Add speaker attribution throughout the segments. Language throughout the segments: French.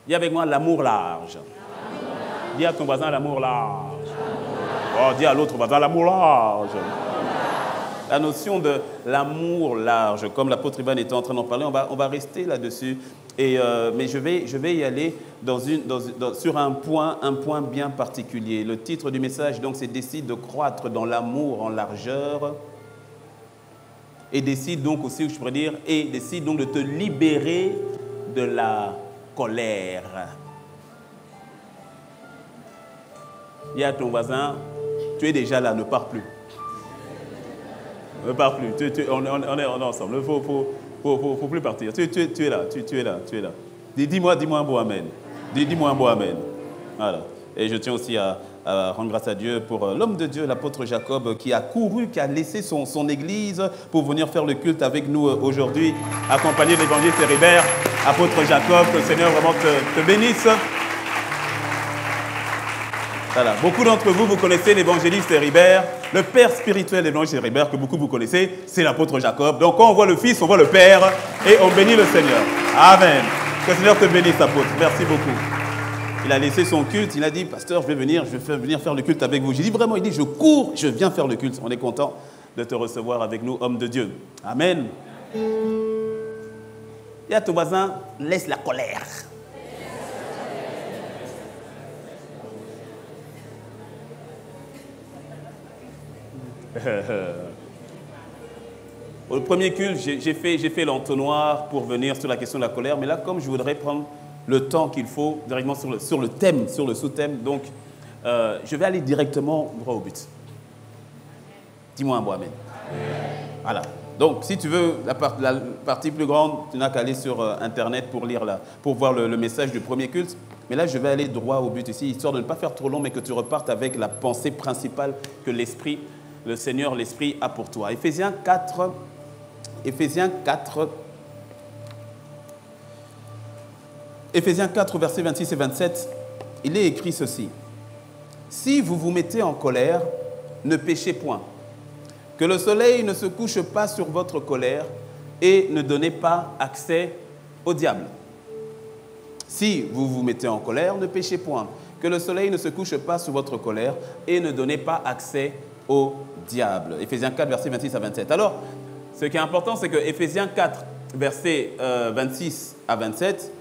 Speaker 1: Dis avec moi l'amour large. Dis à ton voisin l'amour large. Oh, dis à l'autre voisin l'amour large. La notion de l'amour large, comme l'apôtre Ivan était en train d'en parler, on va rester là-dessus. Mais je vais y aller sur un point bien particulier. Le titre du message, donc, c'est « Décide de croître dans l'amour en largeur ». Et décide donc aussi, je pourrais dire, et décide donc de te libérer de la colère. Dis à ton voisin, tu es déjà là, ne pars plus. Ne pars plus, on est ensemble, il ne faut plus partir. Tu es là, tu es là. Dis-moi un beau amen. Dis-moi un beau amen. Voilà. Et je tiens aussi à rendre grâce à Dieu pour l'homme de Dieu, l'apôtre Jacob, qui a couru, qui a laissé son église pour venir faire le culte avec nous aujourd'hui, accompagné de l'évangéliste Héribert. Apôtre Jacob, que le Seigneur vraiment te bénisse. Voilà. Beaucoup d'entre vous connaissez l'évangéliste Héribert, le père spirituel de l'évangéliste Héribert, que beaucoup vous connaissez, c'est l'apôtre Jacob. Donc quand on voit le Fils, on voit le Père et on bénit le Seigneur. Amen. Que le Seigneur te bénisse, apôtre. Merci beaucoup. Il a laissé son culte, il a dit, pasteur, je vais venir faire le culte avec vous. J'ai dit vraiment, il dit, je cours, je viens faire le culte. On est content de te recevoir avec nous, homme de Dieu. Amen. Et à ton voisin, laisse la colère. Au premier culte, j'ai fait l'entonnoir pour venir sur la question de la colère, mais là, comme je voudrais prendre le temps qu'il faut directement sur le thème, sur le sous-thème, donc je vais aller directement droit au but. Dis-moi un mot, amen. Voilà. Donc, si tu veux la partie plus grande, tu n'as qu'à aller sur Internet pour voir le message du premier culte. Mais là, je vais aller droit au but ici, histoire de ne pas faire trop long, mais que tu repartes avec la pensée principale que le Seigneur, l'Esprit a pour toi. Éphésiens 4, versets 26 et 27, il est écrit ceci. « Si vous vous mettez en colère, ne péchez point. Que le soleil ne se couche pas sur votre colère et ne donnez pas accès au diable. Si vous vous mettez en colère, ne péchez point. Que le soleil ne se couche pas sur votre colère et ne donnez pas accès au diable. » Éphésiens 4, versets 26 à 27. Alors, ce qui est important, c'est que Éphésiens 4, versets 26 à 27,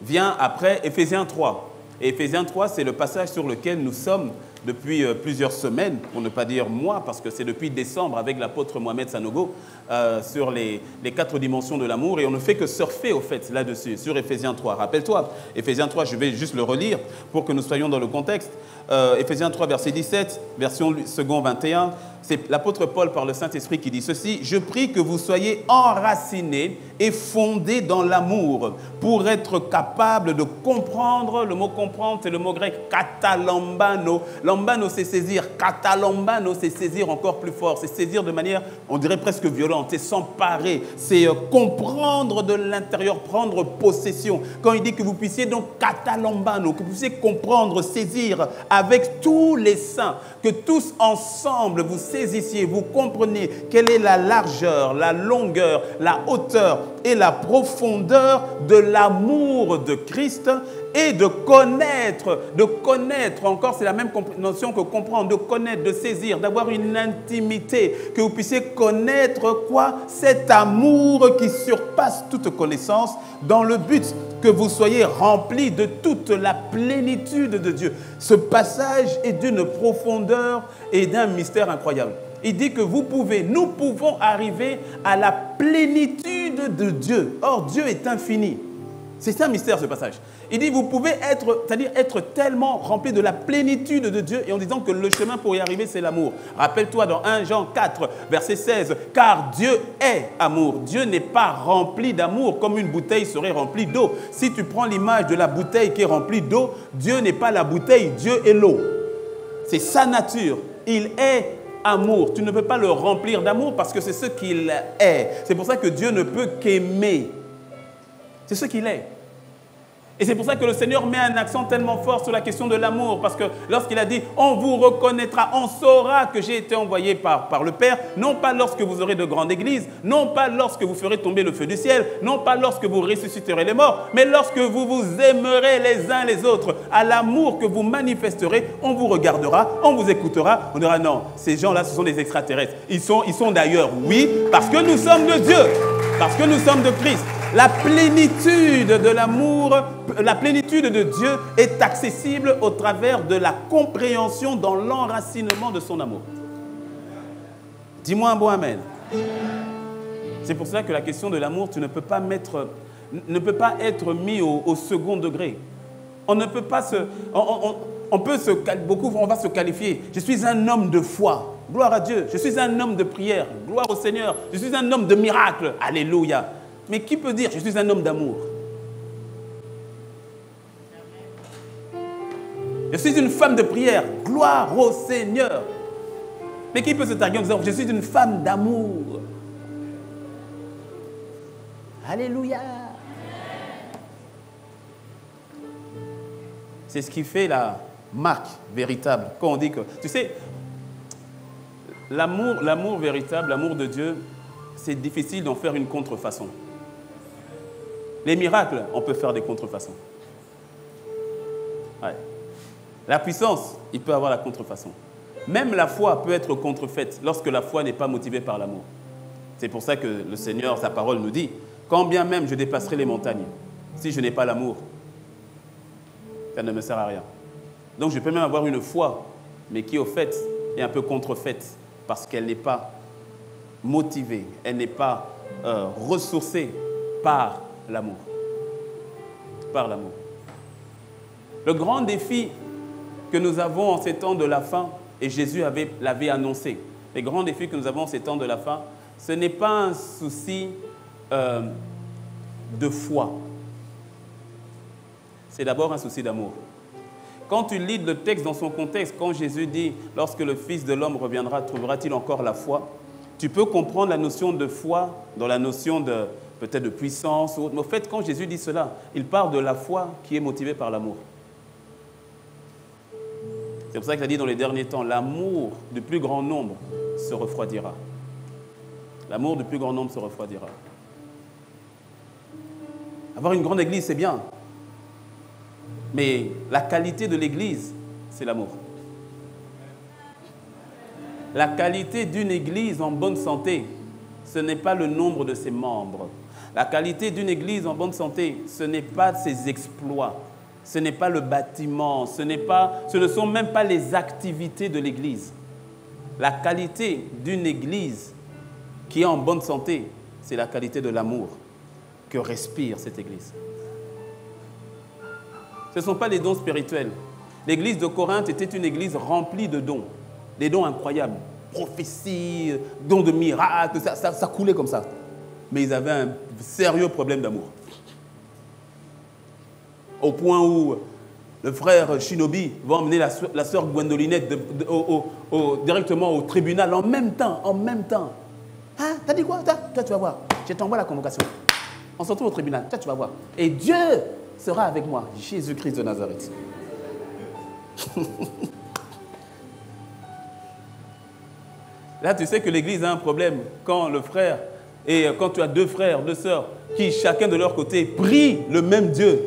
Speaker 1: vient après Éphésiens 3. Et Éphésiens 3, c'est le passage sur lequel nous sommes depuis plusieurs semaines, pour ne pas dire mois, parce que c'est depuis décembre avec l'apôtre Mohamed Sanogo, sur les 4 dimensions de l'amour. Et on ne fait que surfer, au fait, là-dessus, sur Éphésiens 3. Rappelle-toi, Éphésiens 3, je vais juste le relire pour que nous soyons dans le contexte. Éphésiens 3, verset 17, version second 21, c'est l'apôtre Paul par le Saint-Esprit qui dit ceci. « Je prie que vous soyez enracinés et fondés dans l'amour pour être capables de comprendre. » Le mot « comprendre », c'est le mot grec « katalambano ». Lambano, c'est saisir. Katalambano, c'est saisir encore plus fort. C'est saisir de manière, on dirait presque violente. C'est s'emparer. C'est comprendre de l'intérieur, prendre possession. Quand il dit que vous puissiez donc katalambano, que vous puissiez comprendre, saisir avec tous les saints, que tous ensemble vous saisissiez, vous compreniez quelle est la largeur, la longueur, la hauteur et la profondeur de l'amour de Christ et de connaître encore, c'est la même notion que comprendre, de connaître, de saisir, d'avoir une intimité, que vous puissiez connaître quoi? Cet amour qui surpasse toute connaissance dans le but que vous soyez remplis de toute la plénitude de Dieu. Ce passage est d'une profondeur et d'un mystère incroyable. Il dit que nous pouvons arriver à la plénitude de Dieu. Or, Dieu est infini. C'est un mystère, ce passage. Il dit, vous pouvez être tellement rempli de la plénitude de Dieu et en disant que le chemin pour y arriver, c'est l'amour. Rappelle-toi dans 1 Jean 4, verset 16, « Car Dieu est amour. Dieu n'est pas rempli d'amour comme une bouteille serait remplie d'eau. » Si tu prends l'image de la bouteille qui est remplie d'eau, Dieu n'est pas la bouteille, Dieu est l'eau. C'est sa nature. Il est amour. Tu ne peux pas le remplir d'amour parce que c'est ce qu'il est. C'est pour ça que Dieu ne peut qu'aimer. C'est ce qu'il est. Et c'est pour ça que le Seigneur met un accent tellement fort sur la question de l'amour. Parce que lorsqu'il a dit, on vous reconnaîtra, on saura que j'ai été envoyé par le Père, non pas lorsque vous aurez de grandes églises, non pas lorsque vous ferez tomber le feu du ciel, non pas lorsque vous ressusciterez les morts, mais lorsque vous vous aimerez les uns les autres. À l'amour que vous manifesterez, on vous regardera, on vous écoutera, on dira non, ces gens-là, ce sont des extraterrestres. Ils sont d'ailleurs, oui, parce que nous sommes de Dieu, parce que nous sommes de Christ. La plénitude de l'amour, la plénitude de Dieu est accessible au travers de la compréhension dans l'enracinement de son amour. Dis-moi un bon amen. C'est pour ça que la question de l'amour, tu ne peux pas être mis au second degré. On ne peut pas on va se qualifier. Je suis un homme de foi. Gloire à Dieu. Je suis un homme de prière. Gloire au Seigneur. Je suis un homme de miracle. Alléluia. Mais qui peut dire, je suis un homme d'amour? Je suis une femme de prière. Gloire au Seigneur. Mais qui peut se targuer en disant, je suis une femme d'amour? Alléluia. C'est ce qui fait la marque véritable. Quand on dit que, tu sais, l'amour véritable, l'amour de Dieu, c'est difficile d'en faire une contrefaçon. Les miracles, on peut faire des contrefaçons. Ouais. La puissance, il peut avoir la contrefaçon. Même la foi peut être contrefaite lorsque la foi n'est pas motivée par l'amour. C'est pour ça que le Seigneur, sa parole nous dit, quand bien même je dépasserai les montagnes, si je n'ai pas l'amour, ça ne me sert à rien. Donc je peux même avoir une foi, mais qui au fait est un peu contrefaite parce qu'elle n'est pas motivée, elle n'est pas ressourcée par l'amour. Par l'amour. Le grand défi que nous avons en ces temps de la fin, et Jésus l'avait annoncé, le grand défi que nous avons en ces temps de la fin, ce n'est pas un souci de foi. C'est d'abord un souci d'amour. Quand tu lis le texte dans son contexte, quand Jésus dit « Lorsque le Fils de l'homme reviendra, trouvera-t-il encore la foi ?» Tu peux comprendre la notion de foi dans la notion de peut-être de puissance. Mais au fait, quand Jésus dit cela, il parle de la foi qui est motivée par l'amour. C'est pour ça qu'il a dit dans les derniers temps, l'amour du plus grand nombre se refroidira. L'amour du plus grand nombre se refroidira. Avoir une grande église, c'est bien. Mais la qualité de l'église, c'est l'amour. La qualité d'une église en bonne santé, ce n'est pas le nombre de ses membres. La qualité d'une église en bonne santé, ce n'est pas ses exploits. Ce n'est pas le bâtiment, ce ne sont même pas les activités de l'église. La qualité d'une église qui est en bonne santé, c'est la qualité de l'amour que respire cette église. Ce ne sont pas les dons spirituels. L'église de Corinthe était une église remplie de dons. Des dons incroyables. Prophétie, dons de miracles, ça coulait comme ça. Mais ils avaient un sérieux problème d'amour. Au point où le frère Shinobi va emmener la sœur Gwendolinette directement au tribunal en même temps. Hein, t'as dit quoi? Toi, tu vas voir. Je t'envoie la convocation. On se retrouve au tribunal. Toi, tu vas voir. Et Dieu sera avec moi. Jésus-Christ de Nazareth. Là, tu sais que l'église a un problème quand le frère et quand tu as deux frères, deux sœurs qui, chacun de leur côté, prient le même Dieu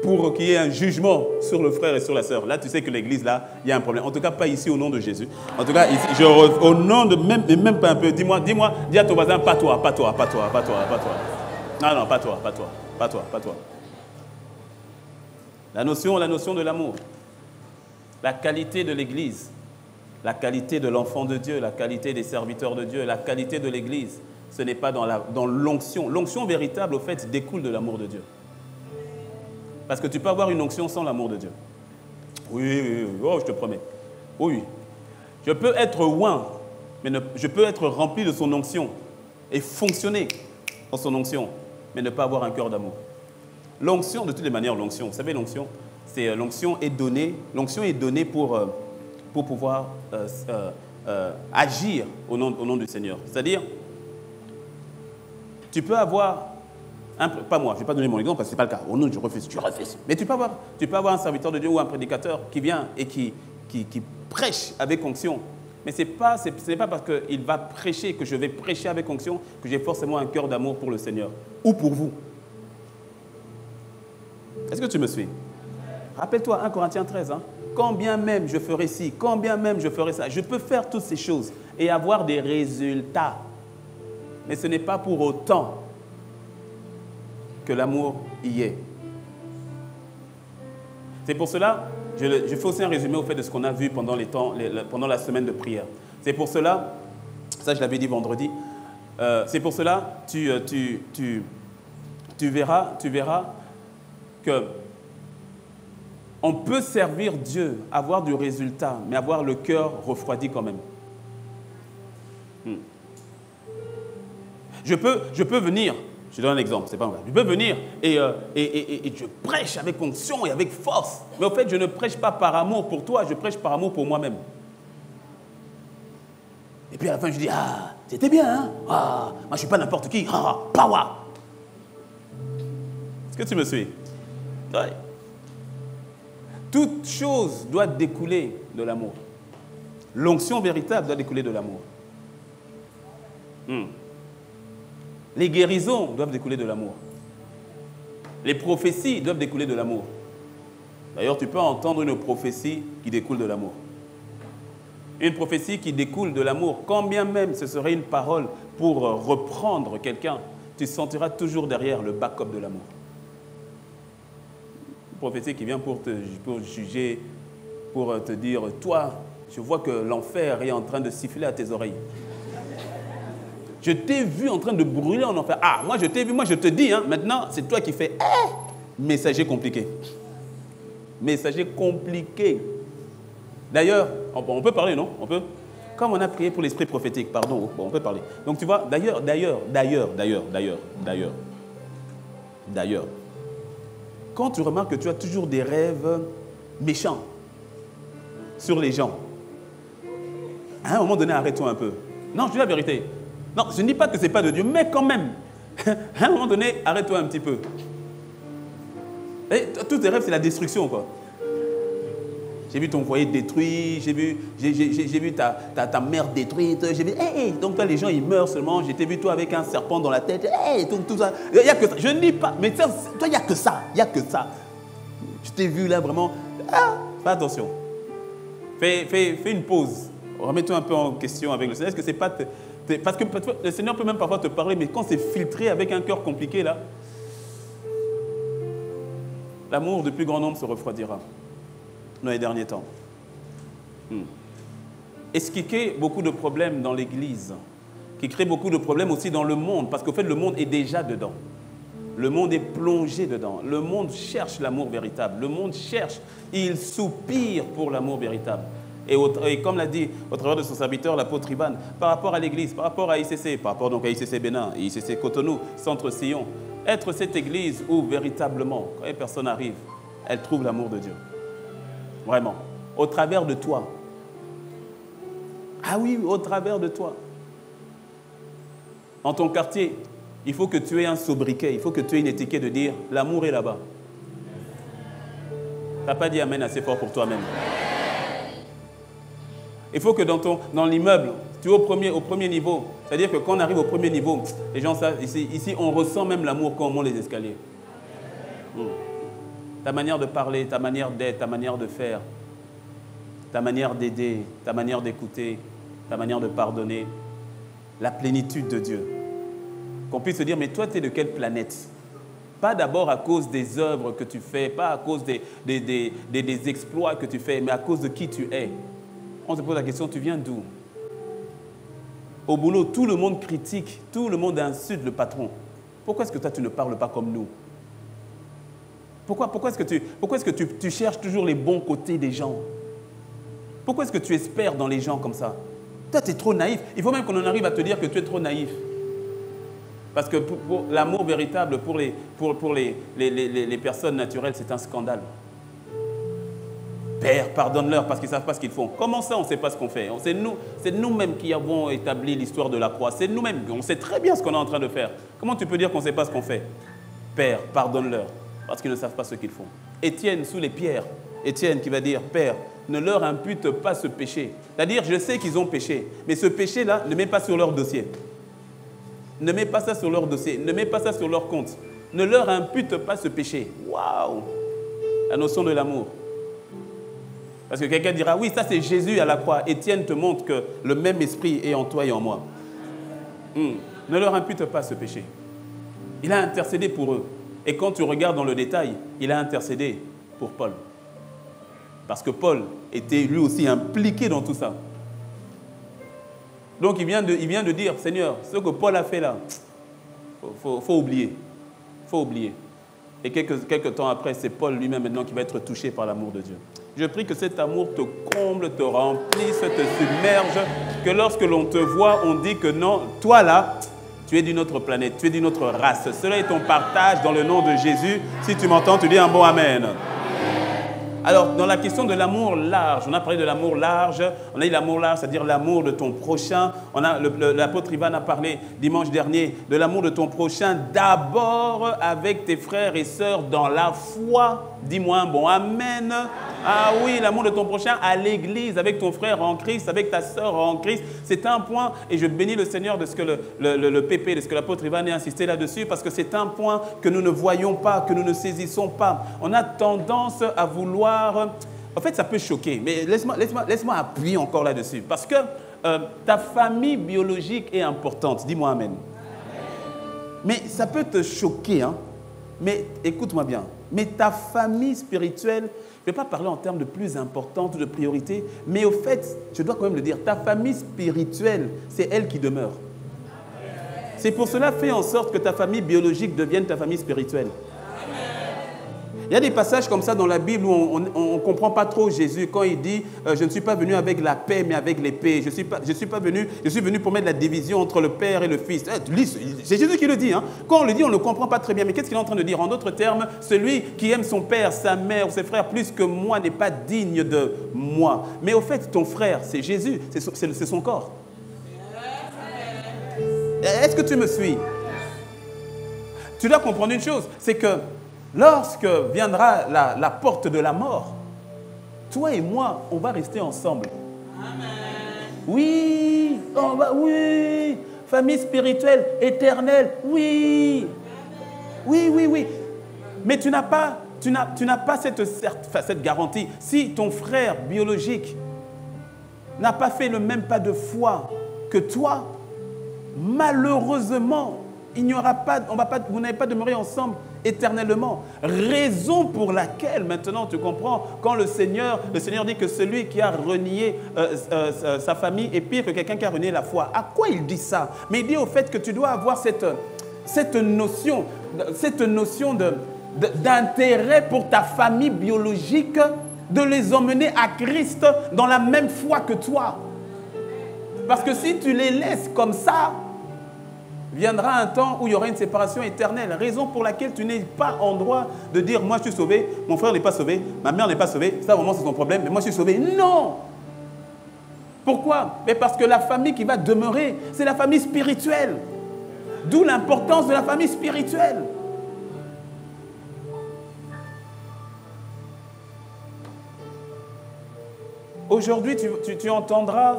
Speaker 1: pour qu'il y ait un jugement sur le frère et sur la sœur. Là, tu sais que l'église, là, il y a un problème. En tout cas, pas ici au nom de Jésus. En tout cas, ici, au nom de même pas un peu. Dis à ton voisin, pas toi. Non, pas toi. La notion de l'amour. La qualité de l'église. La qualité de l'enfant de Dieu, la qualité des serviteurs de Dieu, la qualité de l'église, ce n'est pas dans l'onction. L'onction véritable, au fait, découle de l'amour de Dieu. Parce que tu peux avoir une onction sans l'amour de Dieu. Oui, oh, je te promets. Oui. Je peux être oint, mais je peux être rempli de son onction et fonctionner en son onction, mais ne pas avoir un cœur d'amour. L'onction, de toutes les manières, l'onction, vous savez, l'onction est donnée pour pouvoir agir au nom du Seigneur. C'est-à-dire, tu peux avoir Pas moi, je ne vais pas donner mon exemple parce que ce n'est pas le cas. Oh non, je refuse, tu refuses. Mais tu peux avoir un serviteur de Dieu ou un prédicateur qui vient et qui prêche avec onction. Mais ce n'est pas parce qu'il va prêcher que je vais prêcher avec onction que j'ai forcément un cœur d'amour pour le Seigneur ou pour vous. Est-ce que tu me suis? Rappelle-toi, 1 Corinthiens 13, quand bien même je ferai ci, quand bien même je ferai ça, je peux faire toutes ces choses et avoir des résultats. Mais ce n'est pas pour autant que l'amour y est. C'est pour cela, je fais aussi un résumé au fait de ce qu'on a vu pendant la semaine de prière. C'est pour cela, ça je l'avais dit vendredi, c'est pour cela, tu verras que on peut servir Dieu, avoir du résultat, mais avoir le cœur refroidi quand même. Je peux venir, je donne un exemple, c'est pas vrai. Je peux venir et je prêche avec onction et avec force. Mais au fait, je ne prêche pas par amour pour toi, je prêche par amour pour moi-même. Et puis à la fin, je dis, ah, c'était bien, hein? Ah, moi je ne suis pas n'importe qui, ah, power. Est-ce que tu me suis? Ouais. Toute chose doit découler de l'amour. L'onction véritable doit découler de l'amour. Les guérisons doivent découler de l'amour. Les prophéties doivent découler de l'amour. D'ailleurs, tu peux entendre une prophétie qui découle de l'amour. Une prophétie qui découle de l'amour, quand bien même ce serait une parole pour reprendre quelqu'un, tu sentiras toujours derrière le backup de l'amour. Une prophétie qui vient pour juger, pour te dire, toi, je vois que l'enfer est en train de siffler à tes oreilles. Je t'ai vu en train de brûler en enfer. Ah, moi je t'ai vu, moi je te dis, maintenant c'est toi qui fais messager compliqué. Messager compliqué. D'ailleurs, on peut parler, non? On peut? Comme on a prié pour l'esprit prophétique, pardon, on peut parler. Donc tu vois, d'ailleurs, quand tu remarques que tu as toujours des rêves méchants sur les gens, à un moment donné, arrête-toi un peu. Non, je dis la vérité. Non, je ne dis pas que ce n'est pas de Dieu, mais quand même, à un moment donné, arrête-toi un petit peu. Et tous tes rêves, c'est la destruction, quoi. J'ai vu ton foyer détruit, j'ai vu ta mère détruite, j'ai vu, donc toi, les gens, ils meurent seulement, j'ai vu toi avec un serpent dans la tête, tout ça. Il n'y a que ça. Je ne dis pas, mais toi, il n'y a que ça, Je t'ai vu là, vraiment, fais attention. Fais une pause. Remets-toi un peu en question avec le Seigneur. Est-ce que c'est pas... Parce que le Seigneur peut même parfois te parler, mais quand c'est filtré avec un cœur compliqué, là, l'amour du plus grand nombre se refroidira dans les derniers temps. Et ce qui crée beaucoup de problèmes dans l'Église, qui crée beaucoup de problèmes aussi dans le monde, parce qu'au fait, le monde est déjà dedans. Le monde est plongé dedans. Le monde cherche l'amour véritable. Le monde cherche, il soupire pour l'amour véritable. Et comme l'a dit au travers de son serviteur, l'apôtre Ivan, par rapport à l'Église, par rapport à ICC, par rapport donc à ICC Bénin, ICC Cotonou, Centre Sillon, être cette Église où véritablement, quand les personnes arrivent, elles trouvent l'amour de Dieu. Vraiment. Au travers de toi. Ah oui, au travers de toi. Dans ton quartier, il faut que tu aies un sobriquet, il faut que tu aies une étiquette de dire « l'amour est là-bas ». Tu n'as pas dit amen assez fort pour toi-même. Il faut que dans l'immeuble, tu es au premier niveau. C'est-à-dire que quand on arrive au premier niveau, les gens savent, ici on ressent même l'amour quand on monte les escaliers. Ta manière de parler, ta manière d'être, ta manière de faire, ta manière d'aider, ta manière d'écouter, ta manière de pardonner, la plénitude de Dieu. Qu'on puisse se dire, mais toi, tu es de quelle planète? Pas d'abord à cause des œuvres que tu fais, pas à cause des exploits que tu fais, mais à cause de qui tu es. On se pose la question, tu viens d'où? Au boulot, tout le monde critique, tout le monde insulte le patron. Pourquoi est-ce que toi, tu ne parles pas comme nous? Pourquoi est-ce que tu cherches toujours les bons côtés des gens? Pourquoi est-ce que tu espères dans les gens comme ça? Toi, tu es trop naïf. Il faut même qu'on en arrive à te dire que tu es trop naïf. Parce que pour l'amour véritable, pour les personnes naturelles, c'est un scandale. Père, pardonne-leur parce qu'ils ne savent pas ce qu'ils font. Comment ça, on ne sait pas ce qu'on fait? C'est nous-mêmes qui avons établi l'histoire de la croix. C'est nous-mêmes. On sait très bien ce qu'on est en train de faire. Comment tu peux dire qu'on ne sait pas ce qu'on fait? Père, pardonne-leur, parce qu'ils ne savent pas ce qu'ils font. Étienne, sous les pierres, Étienne qui va dire, Père, ne leur impute pas ce péché. C'est-à-dire, je sais qu'ils ont péché, mais ce péché-là, ne mets pas sur leur dossier. Ne mets pas ça sur leur dossier, ne mets pas ça sur leur compte. Ne leur impute pas ce péché. Waouh! La notion de l'amour. Parce que quelqu'un dira, oui, ça c'est Jésus à la croix. Étienne te montre que le même esprit est en toi et en moi. Ne leur impute pas ce péché. Il a intercédé pour eux. Et quand tu regardes dans le détail, il a intercédé pour Paul. Parce que Paul était lui aussi impliqué dans tout ça. Donc il vient de dire, Seigneur, ce que Paul a fait là, faut oublier. Faut oublier. Et quelques temps après, c'est Paul lui-même maintenant qui va être touché par l'amour de Dieu. Je prie que cet amour te comble, te remplisse, te submerge, que lorsque l'on te voit, on dit que non, toi là, tu es d'une autre planète, tu es d'une autre race. Cela est ton partage dans le nom de Jésus. Si tu m'entends, tu dis un bon amen. Alors, dans la question de l'amour large, on a parlé de l'amour large, on a dit l'amour large, c'est-à-dire l'amour de ton prochain. L'apôtre Ivan a parlé dimanche dernier de l'amour de ton prochain, d'abord avec tes frères et sœurs dans la foi. Dis-moi un bon amen. Ah oui, l'amour de ton prochain à l'église, avec ton frère en Christ, avec ta sœur en Christ. C'est un point, et je bénis le Seigneur de ce que le PP, de ce que l'apôtre Ivan a insisté là-dessus, parce que c'est un point que nous ne voyons pas, que nous ne saisissons pas. On a tendance à vouloir... En fait, ça peut choquer, mais laisse-moi appuyer encore là-dessus. Parce que ta famille biologique est importante. Dis-moi amen. Mais ça peut te choquer, hein. Mais écoute-moi bien. Mais ta famille spirituelle, je ne vais pas parler en termes de plus importante ou de priorité, mais au fait, je dois quand même le dire, ta famille spirituelle, c'est elle qui demeure. C'est pour cela, fais en sorte que ta famille biologique devienne ta famille spirituelle. Il y a des passages comme ça dans la Bible où on ne comprend pas trop Jésus quand il dit « Je ne suis pas venu avec la paix, mais avec l'épée. Je suis venu pour mettre la division entre le Père et le Fils. » C'est Jésus qui le dit. Hein. Quand on le dit, on ne le comprend pas très bien. Mais qu'est-ce qu'il est en train de dire? En d'autres termes, celui qui aime son père, sa mère ou ses frères plus que moi n'est pas digne de moi. Mais au fait, ton frère, c'est Jésus. C'est son corps. Est-ce que tu me suis? Tu dois comprendre une chose, c'est que lorsque viendra la porte de la mort, toi et moi, on va rester ensemble. Amen. Oui, oui, famille spirituelle, éternelle, oui. Oui, oui, oui. Mais tu n'as pas cette garantie. Si ton frère biologique n'a pas fait le même pas de foi que toi, malheureusement, vous n'allez pas demeurer ensemble éternellement. Raison pour laquelle, maintenant, tu comprends, quand le Seigneur dit que celui qui a renié sa famille est pire que quelqu'un qui a renié la foi. À quoi il dit ça? Mais il dit au fait que tu dois avoir cette notion d'intérêt pour ta famille biologique, de les emmener à Christ dans la même foi que toi. Parce que si tu les laisses comme ça, viendra un temps où il y aura une séparation éternelle. Raison pour laquelle tu n'es pas en droit de dire « Moi, je suis sauvé, mon frère n'est pas sauvé, ma mère n'est pas sauvée, ça, vraiment, c'est son problème, mais moi, je suis sauvé. » Non! Pourquoi? Mais parce que la famille qui va demeurer, c'est la famille spirituelle. D'où l'importance de la famille spirituelle. Aujourd'hui, tu entendras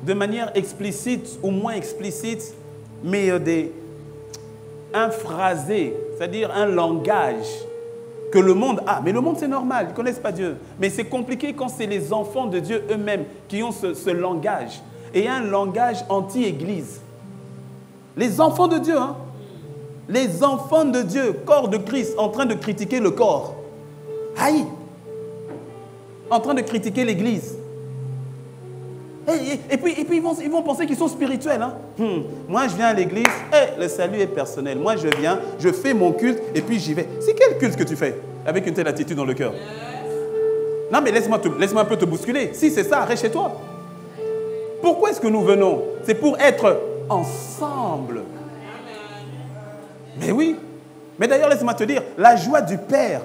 Speaker 1: de manière explicite ou moins explicite, mais un phrasé, c'est-à-dire un langage que le monde a. Mais le monde, c'est normal, ils ne connaissent pas Dieu. Mais c'est compliqué quand c'est les enfants de Dieu eux-mêmes qui ont ce langage. Et un langage anti-église. Les enfants de Dieu, hein? Les enfants de Dieu, corps de Christ, en train de critiquer le corps. Aïe! En train de critiquer l'église. Et puis ils vont penser qu'ils sont spirituels. Hein? Moi, je viens à l'église, le salut est personnel. Moi, je viens, je fais mon culte et puis j'y vais. C'est quel culte que tu fais avec une telle attitude dans le cœur? Non, mais laisse-moi un peu te bousculer. Si c'est ça, reste chez toi. Pourquoi est-ce que nous venons? C'est pour être ensemble. Mais oui. Mais d'ailleurs, laisse-moi te dire, la joie du Père,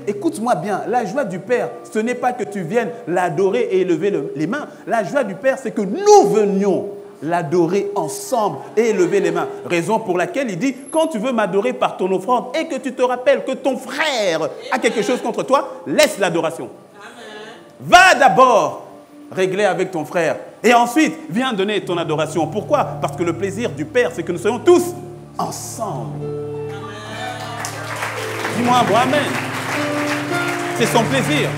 Speaker 1: écoute-moi bien, la joie du Père, ce n'est pas que tu viennes l'adorer et élever les mains. La joie du Père, c'est que nous venions l'adorer ensemble et lever les mains. Raison pour laquelle il dit, quand tu veux m'adorer par ton offrande et que tu te rappelles que ton frère a quelque chose contre toi, laisse l'adoration. Va d'abord régler avec ton frère et ensuite viens donner ton adoration. Pourquoi? Parce que le plaisir du Père, c'est que nous soyons tous ensemble. Dis-moi un bon amen. C'est son plaisir.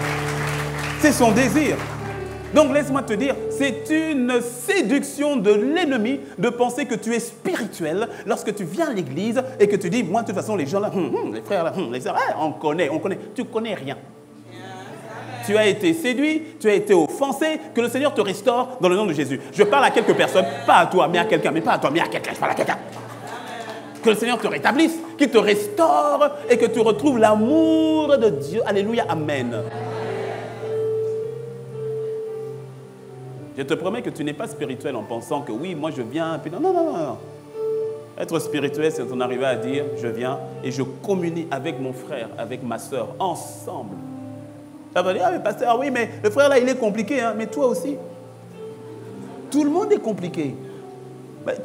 Speaker 1: C'est son désir. Donc laisse-moi te dire, c'est une séduction de l'ennemi de penser que tu es spirituel lorsque tu viens à l'église et que tu dis, moi de toute façon les gens là, les frères là, les sœurs, on connaît, tu connais rien. Tu as été séduit, tu as été offensé, que le Seigneur te restaure dans le nom de Jésus. Je parle à quelques personnes, pas à toi, mais à quelqu'un, mais pas à toi, mais à quelqu'un, je parle à quelqu'un. Que le Seigneur te rétablisse, qu'il te restaure et que tu retrouves l'amour de Dieu. Alléluia, amen. Je te promets que tu n'es pas spirituel en pensant que oui, moi je viens. Puis non. Être spirituel, c'est en arriver à dire, je viens et je communie avec mon frère, avec ma soeur, ensemble. Ça va dire, ah mais pasteur, oui, mais le frère là, il est compliqué, hein, mais toi aussi. Tout le monde est compliqué.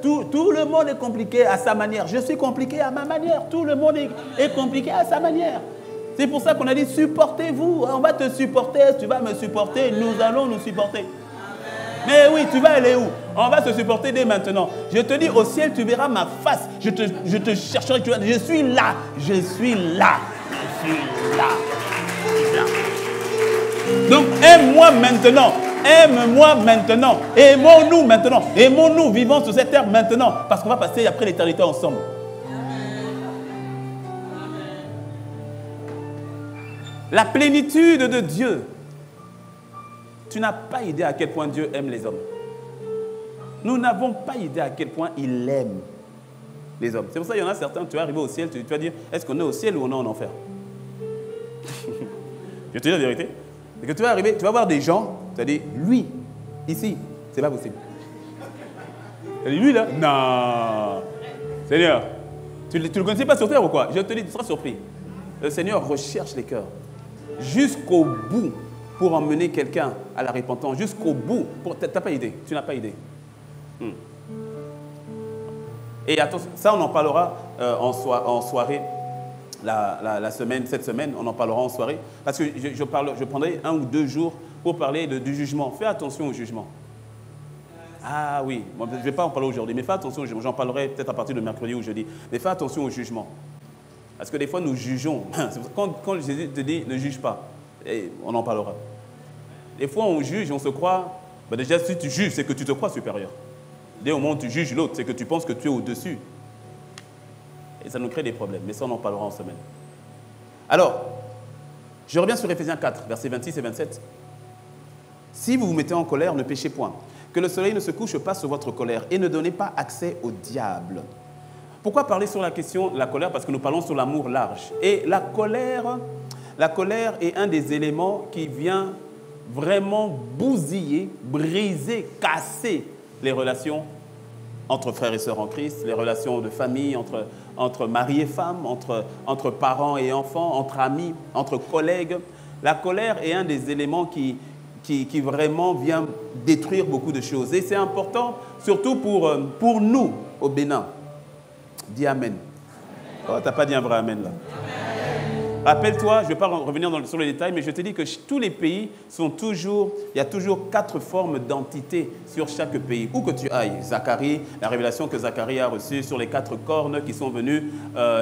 Speaker 1: Tout le monde est compliqué à sa manière. Je suis compliqué à ma manière. Tout le monde est compliqué à sa manière. C'est pour ça qu'on a dit, supportez-vous. On va te supporter, tu vas me supporter, nous allons nous supporter. Mais oui, tu vas aller où? On va se supporter dès maintenant. Je te dis, au ciel, tu verras ma face. Je te chercherai. Je suis là. Je suis là. Je suis là. Donc, aime-moi maintenant. Aime-moi maintenant. Aimons-nous maintenant. Aimons-nous, vivons sur cette terre maintenant. Parce qu'on va passer après l'éternité ensemble. La plénitude de Dieu. Tu n'as pas idée à quel point Dieu aime les hommes. Nous n'avons pas idée à quel point il aime les hommes. C'est pour ça qu'il y en a certains, tu vas arriver au ciel, tu vas dire, est-ce qu'on est au ciel ou on est en enfer? Je te dis la vérité. C'est que tu vas arriver, tu vas voir des gens, tu vas dire, lui, ici, c'est pas possible. Tu vas dire, lui là, non. Seigneur, tu ne le connaissais pas sur terre ou quoi? Je te dis, tu seras surpris. Le Seigneur recherche les cœurs jusqu'au bout. Pour emmener quelqu'un à la repentance jusqu'au bout. Tu n'as pas idée. Tu n'as pas idée. Et attention, ça on en parlera en soirée. Cette semaine, on en parlera en soirée. Parce que je prendrai 1 ou 2 jours pour parler du jugement. Fais attention au jugement. Ah oui, bon, je ne vais pas en parler aujourd'hui, mais fais attention au jugement. J'en parlerai peut-être à partir de mercredi ou jeudi. Mais fais attention au jugement. Parce que des fois, nous jugeons. Quand Jésus te dit, ne juge pas, et on en parlera. Des fois, on juge, on se croit. Déjà, si tu juges, c'est que tu te crois supérieur. Dès au moment où tu juges l'autre, c'est que tu penses que tu es au-dessus. Et ça nous crée des problèmes. Mais ça, on en parlera en semaine. Alors, je reviens sur Éphésiens 4, versets 26 et 27. Si vous vous mettez en colère, ne péchez point. Que le soleil ne se couche pas sur votre colère et ne donnez pas accès au diable. Pourquoi parler sur la question de la colère? Parce que nous parlons sur l'amour large. Et la colère est un des éléments qui vient vraiment bousiller, briser, casser les relations entre frères et sœurs en Christ, les relations de famille, entre mari et femme, entre parents et enfants, entre amis, entre collègues. La colère est un des éléments qui vraiment vient détruire beaucoup de choses. Et c'est important, surtout pour nous au Bénin. Dis Amen. Oh, tu n'as pas dit un vrai Amen là. Rappelle-toi, je ne vais pas revenir sur les détails, mais je te dis que tous les pays il y a toujours 4 formes d'entité sur chaque pays. Où que tu ailles, Zacharie, la révélation que Zacharie a reçue sur les 4 cornes qui sont venus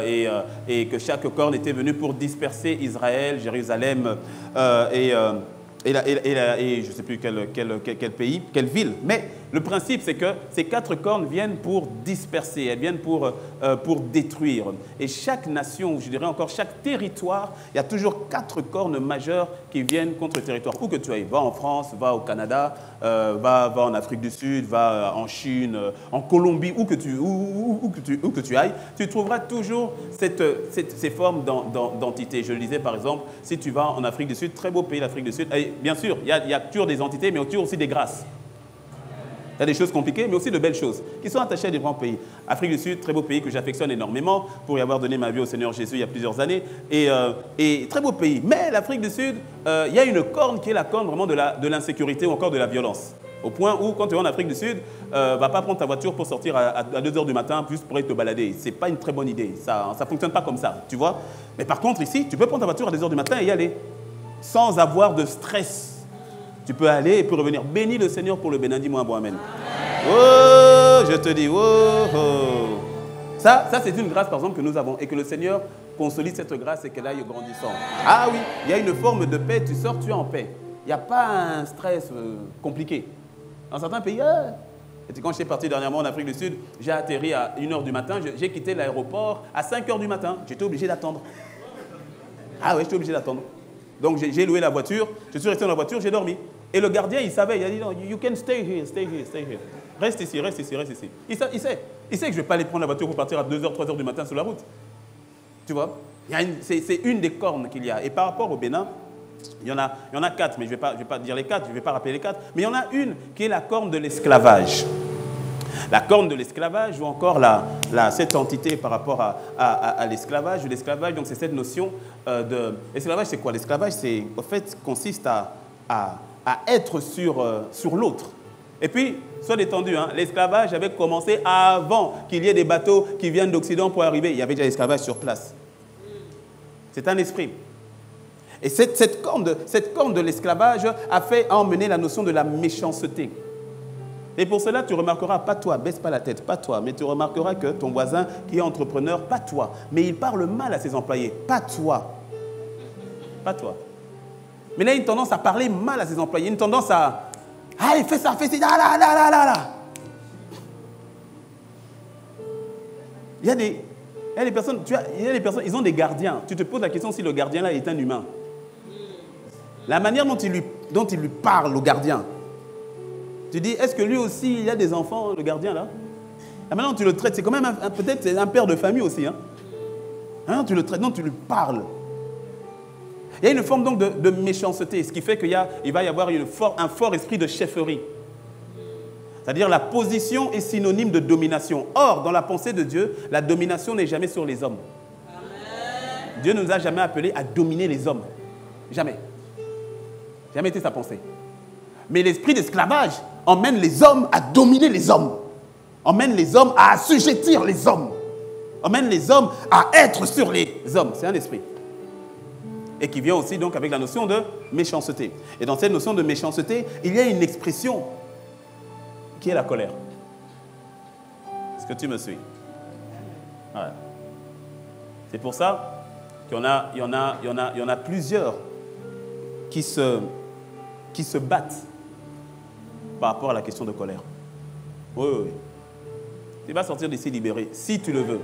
Speaker 1: et que chaque corne était venu pour disperser Israël, Jérusalem et je ne sais plus quel pays, quelle ville. Mais le principe, c'est que ces 4 cornes viennent pour disperser, elles viennent pour détruire. Et chaque nation, ou je dirais encore chaque territoire, il y a toujours 4 cornes majeures qui viennent contre le territoire. Où que tu ailles, va en France, va au Canada, va en Afrique du Sud, va en Chine, en Colombie, où que tu ailles, tu trouveras toujours ces formes d'entités. Je le disais par exemple, si tu vas en Afrique du Sud, très beau pays l'Afrique du Sud, et bien sûr, il y a toujours des entités, mais toujours aussi des grâces. Il y a des choses compliquées, mais aussi de belles choses qui sont attachées à différents pays. Afrique du Sud, très beau pays que j'affectionne énormément pour y avoir donné ma vie au Seigneur Jésus il y a plusieurs années. Et très beau pays. Mais l'Afrique du Sud, il y a une corne qui est la corne vraiment de l'insécurité ou encore de la violence. Au point où, quand tu es en Afrique du Sud, va pas prendre ta voiture pour sortir à 2 h du matin juste pour aller te balader. Ce n'est pas une très bonne idée. Ça ne fonctionne pas comme ça, tu vois. Mais par contre, ici, tu peux prendre ta voiture à 2 h du matin et y aller. Sans avoir de stress. Tu peux aller et puis revenir. Bénis le Seigneur pour le bénin. Dis-moi un bon amen. Oh, je te dis, oh, oh. Ça c'est une grâce, par exemple, que nous avons. Et que le Seigneur consolide cette grâce et qu'elle aille grandissant. Ah oui, il y a une forme de paix. Tu sors, tu es en paix. Il n'y a pas un stress compliqué. Dans certains pays, et quand je suis parti dernièrement en Afrique du Sud, j'ai atterri à 1 h du matin. J'ai quitté l'aéroport à 5 h du matin. J'étais obligé d'attendre. Ah oui, j'étais obligé d'attendre. Donc j'ai loué la voiture. Je suis resté dans la voiture, j'ai dormi. Et le gardien, il savait. Il a dit, non, you can stay here, stay here, stay here. Reste ici, reste ici, reste ici. Il sait que je ne vais pas aller prendre la voiture pour partir à 2 h, 3 h du matin sur la route. Tu vois, c'est une des cornes qu'il y a. Et par rapport au Bénin, il y en a 4, mais je ne vais pas dire les 4, je ne vais pas rappeler les 4. Mais il y en a une qui est la corne de l'esclavage. La corne de l'esclavage ou encore cette entité par rapport à l'esclavage. L'esclavage, donc c'est cette notion de... L'esclavage, c'est quoi? L'esclavage, en fait, consiste à être sur l'autre. Et puis, soit détendu, hein, l'esclavage avait commencé avant qu'il y ait des bateaux qui viennent d'Occident pour arriver. Il y avait déjà l'esclavage sur place. C'est un esprit. Et cette corne de l'esclavage a emmené la notion de la méchanceté. Et pour cela, tu remarqueras, pas toi, baisse pas la tête, pas toi, mais tu remarqueras que ton voisin qui est entrepreneur, pas toi, mais il parle mal à ses employés, pas toi. Pas toi. Mais là, il a une tendance à parler mal à ses employés, une tendance à... Allez, fais ça, là. Il y a des personnes, ils ont des gardiens. Tu te poses la question si le gardien là est un humain. La manière dont il lui parle au gardien. Tu dis, est-ce que lui aussi, il a des enfants, le gardien là? La manière dont tu le traites, c'est quand même peut-être un père de famille aussi. Hein? La manière dont tu le traites, non, tu lui parles. Il y a une forme donc de méchanceté, ce qui fait qu'il va y avoir un fort esprit de chefferie. C'est-à-dire la position est synonyme de domination. Or, dans la pensée de Dieu, la domination n'est jamais sur les hommes. Amen. Dieu ne nous a jamais appelés à dominer les hommes. Jamais. Jamais été sa pensée. Mais l'esprit d'esclavage emmène les hommes à dominer les hommes. Emmène les hommes à assujettir les hommes. Emmène les hommes à être sur les hommes. C'est un esprit. Et qui vient aussi donc avec la notion de méchanceté. Et dans cette notion de méchanceté, il y a une expression qui est la colère. Est-ce que tu me suis? Voilà. C'est pour ça qu'il y en a plusieurs qui se battent par rapport à la question de colère. Oui, oui, oui. Tu vas sortir d'ici libéré, si tu le veux.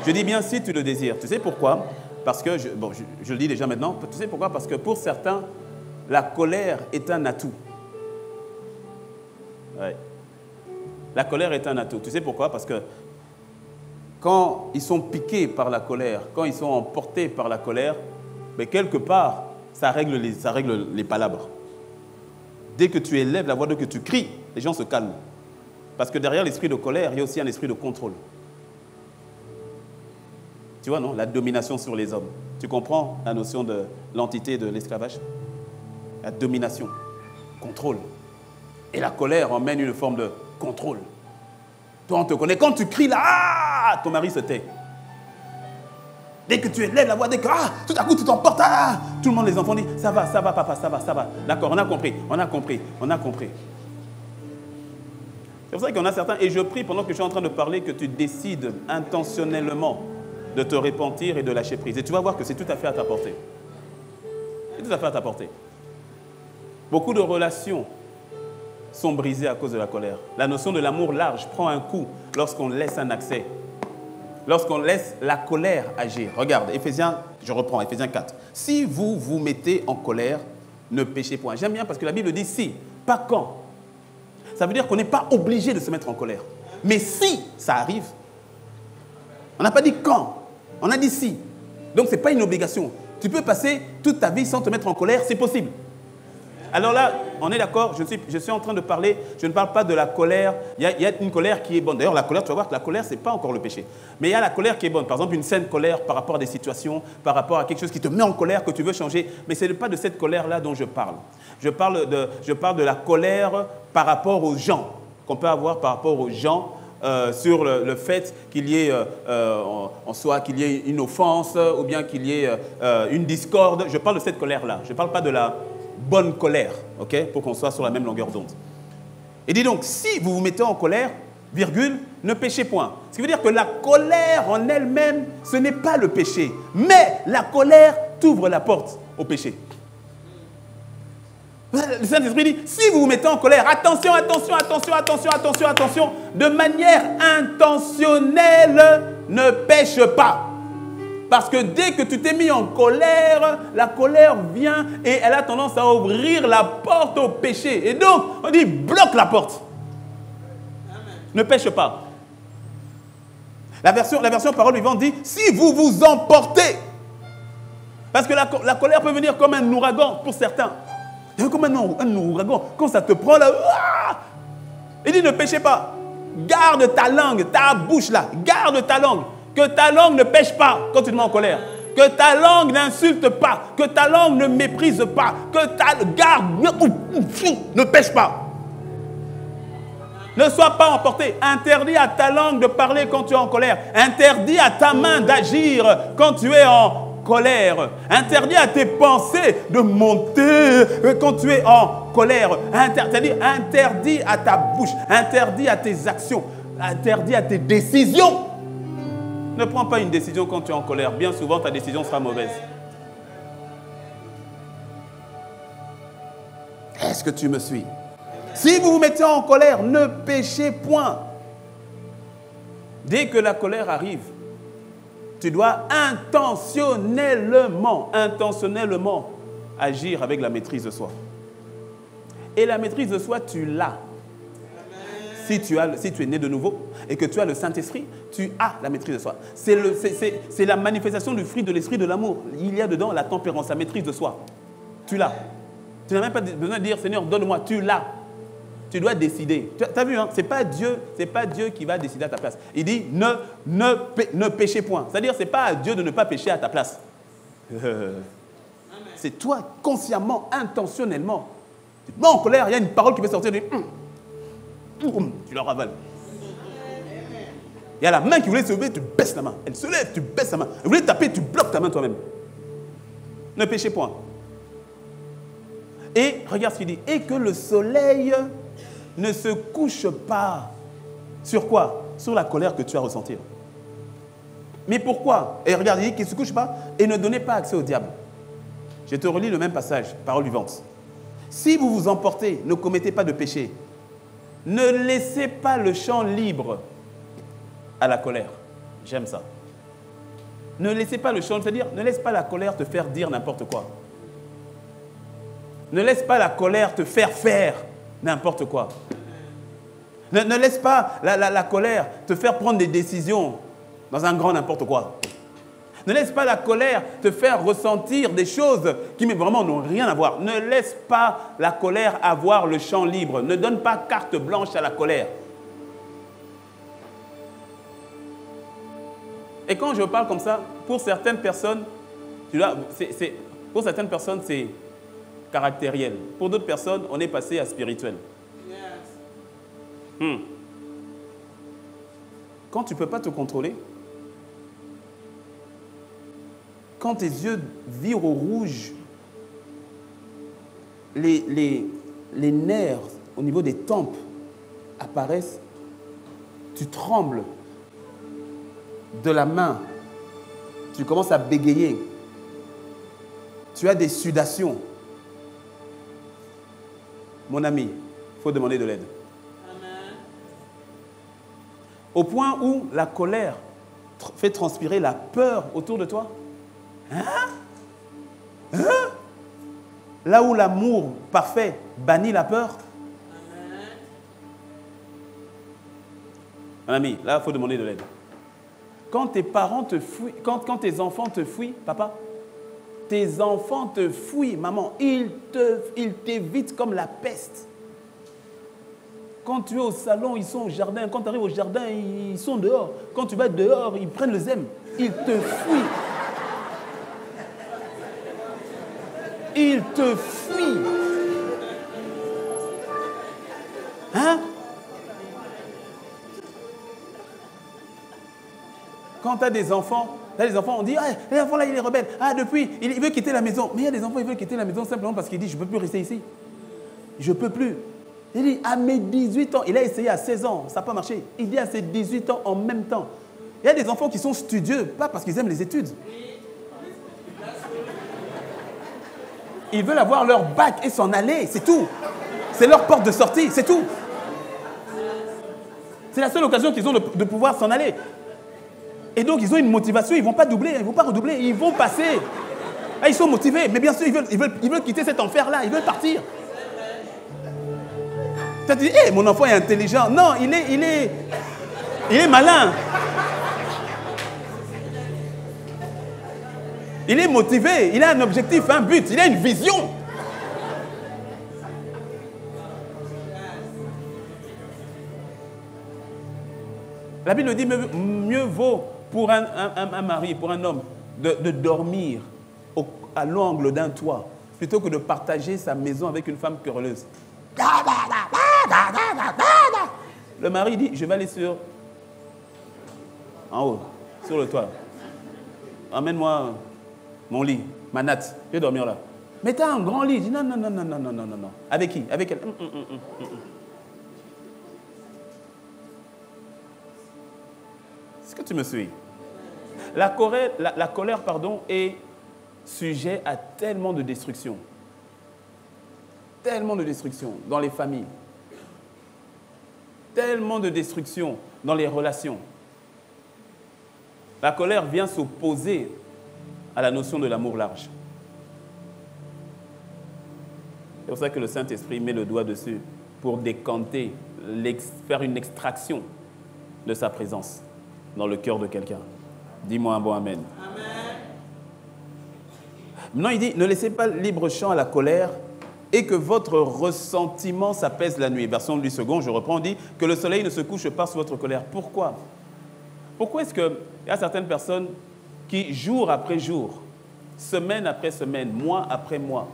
Speaker 1: Je dis bien si tu le désires. Tu sais pourquoi? Parce que, je le dis déjà maintenant, tu sais pourquoi? Parce que pour certains, la colère est un atout. Ouais. La colère est un atout. Tu sais pourquoi? Parce que quand ils sont piqués par la colère, quand ils sont emportés par la colère, mais quelque part, ça règle les palabres. Dès que tu élèves la voix, dès que tu cries, les gens se calment. Parce que derrière l'esprit de colère, il y a aussi un esprit de contrôle. Tu vois, non? La domination sur les hommes. Tu comprends la notion de l'entité de l'esclavage? La domination, contrôle. Et la colère emmène une forme de contrôle. Toi, on te connaît. Quand tu cries là, ton mari se tait. Dès que tu élèves la voix, tout à coup tu t'emportes, tout le monde, les enfants disent, ça va papa, ça va. D'accord, on a compris. C'est pour ça qu'il y en a certains, et je prie pendant que je suis en train de parler, que tu décides intentionnellement de te repentir et de lâcher prise. Et tu vas voir que c'est tout à fait à ta portée. C'est tout à fait à ta portée. Beaucoup de relations sont brisées à cause de la colère. La notion de l'amour large prend un coup lorsqu'on laisse un accès. Lorsqu'on laisse la colère agir. Regarde, je reprends Éphésiens 4. Si vous vous mettez en colère, ne péchez point. J'aime bien parce que la Bible dit si, pas quand. Ça veut dire qu'on n'est pas obligé de se mettre en colère. Mais si ça arrive, on n'a pas dit quand, on a dit si. Donc ce n'est pas une obligation. Tu peux passer toute ta vie sans te mettre en colère, c'est possible. Alors là, on est d'accord, je suis en train de parler, je ne parle pas de la colère. Il y a une colère qui est bonne. D'ailleurs, la colère, tu vas voir que la colère, ce n'est pas encore le péché. Mais il y a la colère qui est bonne. Par exemple, une saine colère par rapport à des situations, par rapport à quelque chose qui te met en colère, que tu veux changer. Mais ce n'est pas de cette colère-là dont je parle. Je parle de la colère par rapport aux gens, qu'on peut avoir par rapport aux gens, sur le fait qu'il y ait en soi qu'il y ait une offense ou bien qu'il y ait une discorde. Je parle de cette colère-là. Je ne parle pas de la bonne colère, ok, pour qu'on soit sur la même longueur d'onde. Et dit donc, si vous vous mettez en colère, virgule, ne péchez point. Ce qui veut dire que la colère en elle-même, ce n'est pas le péché. Mais la colère t'ouvre la porte au péché. Le Saint-Esprit dit, si vous vous mettez en colère, attention, attention, attention, attention, attention, attention, de manière intentionnelle, ne pêche pas. Parce que dès que tu t'es mis en colère, la colère vient et elle a tendance à ouvrir la porte au péché. Et donc, on dit, bloque la porte. Amen. Ne pêche pas. La version parole vivante dit, si vous vous emportez. Parce que la colère peut venir comme un ouragan pour certains. Comme un ouragan, quand ça te prend là, il dit ne péchez pas. Garde ta langue, ta bouche là, garde ta langue. Que ta langue ne pêche pas quand tu te mets en colère. Que ta langue n'insulte pas. Que ta langue ne méprise pas. Que ta garde ne pêche pas. Ne sois pas emporté. Interdis à ta langue de parler quand tu es en colère. Interdis à ta main d'agir quand tu es en colère. Interdis à tes pensées de monter quand tu es en colère. Interdis à ta bouche. Interdis à tes actions. Interdis à tes décisions. Ne prends pas une décision quand tu es en colère. Bien souvent, ta décision sera mauvaise. Est-ce que tu me suis? Si vous vous mettez en colère, ne péchez point. Dès que la colère arrive, tu dois intentionnellement agir avec la maîtrise de soi. Et la maîtrise de soi, tu l'as. Si tu es né de nouveau et que tu as le Saint-Esprit, tu as la maîtrise de soi. C'est la manifestation du fruit de l'esprit de l'amour. Il y a dedans la tempérance, la maîtrise de soi. Tu l'as. Tu n'as même pas besoin de dire, Seigneur, donne-moi. Tu l'as. Tu dois décider. Tu as vu, hein? Ce n'est pas Dieu qui va décider à ta place. Il dit, ne péchez point. C'est-à-dire, ce n'est pas à Dieu de ne pas pécher à ta place. C'est toi, consciemment, intentionnellement. Tu te mets en colère, il y a une parole qui peut sortir du... Tu la ravales. Il y a la main qui voulait se lever, tu baisses la main. Elle se lève, tu baisses la main. Elle voulait taper, tu bloques ta main toi-même. Ne péchez point. Et regarde ce qu'il dit. Et que le soleil ne se couche pas. Sur quoi? Sur la colère que tu as ressentie. Mais pourquoi? Et regarde, il dit qu'il ne se couche pas et ne donnez pas accès au diable. Je te relis le même passage, parole vivante. Si vous vous emportez, ne commettez pas de péché. Ne laissez pas le champ libre à la colère. J'aime ça. Ne laissez pas le champ, c'est-à-dire, ne laisse pas la colère te faire dire n'importe quoi. Ne laisse pas la colère te faire n'importe quoi. Ne laisse pas la colère te faire prendre des décisions dans un grand n'importe quoi. Ne laisse pas la colère te faire ressentir des choses qui vraiment n'ont rien à voir. Ne laisse pas la colère avoir le champ libre. Ne donne pas carte blanche à la colère. Et quand je parle comme ça, pour certaines personnes, pour certaines personnes, c'est caractériel. Pour d'autres personnes, on est passé à spirituel. Quand tu ne peux pas te contrôler, quand tes yeux virent au rouge, les nerfs au niveau des tempes apparaissent, tu trembles de la main, tu commences à bégayer, tu as des sudations. Mon ami, il faut demander de l'aide. Amen. Au point où la colère fait transpirer la peur autour de toi. Là où l'amour parfait bannit la peur. Mon ami, là, il faut demander de l'aide. Quand tes parents te fuient, quand tes enfants te fuient, papa, tes enfants te fuient, maman. Ils t'évitent comme la peste. Quand tu es au salon, ils sont au jardin. Quand tu arrives au jardin, ils sont dehors. Quand tu vas dehors, ils prennent le zème. Ils te fuient. Ils te fuient. Hein? Quand tu as des enfants, on dit, ah, les enfants là, il est rebelle. Ah, depuis, il veut quitter la maison. Mais il y a des enfants, ils veulent quitter la maison simplement parce qu'ils disent, je ne peux plus rester ici. Je ne peux plus. Il dit, à mes 18 ans, il a essayé à 16 ans, ça n'a pas marché. Il dit à ses 18 ans en même temps. Il y a des enfants qui sont studieux, pas parce qu'ils aiment les études. Ils veulent avoir leur bac et s'en aller, c'est tout. C'est leur porte de sortie, c'est tout. C'est la seule occasion qu'ils ont de pouvoir s'en aller. Et donc, ils ont une motivation, ils ne vont pas doubler, ils ne vont pas redoubler, ils vont passer. Ah, ils sont motivés, mais bien sûr, ils veulent quitter cet enfer-là, ils veulent partir. Tu as dit, hey, mon enfant est intelligent. Non, il est malin. Il est motivé, il a un objectif, un but, il a une vision. La Bible dit, mieux vaut pour un mari, pour un homme, de dormir à l'angle d'un toit, plutôt que de partager sa maison avec une femme querelleuse. Le mari dit, je vais aller en haut, sur le toit. Emmène-moi mon lit, ma natte, je vais dormir là. Mais tu as un grand lit. Il dit, non. Avec qui? Avec elle. Est-ce que tu me suis? La colère, est sujet à tellement de destruction. Tellement de destruction dans les familles. Tellement de destruction dans les relations. La colère vient s'opposer à la notion de l'amour large. C'est pour ça que le Saint-Esprit met le doigt dessus pour décanter, faire une extraction de sa présence dans le cœur de quelqu'un. Dis-moi un bon amen. Amen. Maintenant, il dit, ne laissez pas libre champ à la colère et que votre ressentiment s'apaise la nuit. Version du second, je reprends, on dit que le soleil ne se couche pas sur votre colère. Pourquoi? Pourquoi est-ce qu'il y a certaines personnes qui, jour après jour, semaine après semaine, mois après mois,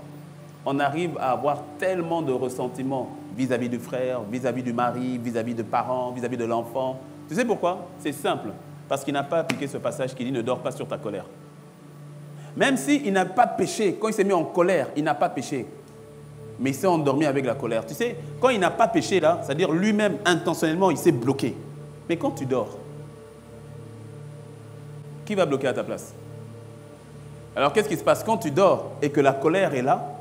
Speaker 1: on arrive à avoir tellement de ressentiments vis-à-vis du frère, vis-à-vis du mari, vis-à-vis de parents, vis-à-vis de l'enfant. Tu sais pourquoi? C'est simple. Parce qu'il n'a pas appliqué ce passage qui dit « Ne dors pas sur ta colère ». Même s'il n'a pas péché, quand il s'est mis en colère, il n'a pas péché. Mais il s'est endormi avec la colère. Tu sais, quand il n'a pas péché là, c'est-à-dire lui-même, intentionnellement, il s'est bloqué. Mais quand tu dors, qui va bloquer à ta place? Alors qu'est-ce qui se passe? Quand tu dors et que la colère est là,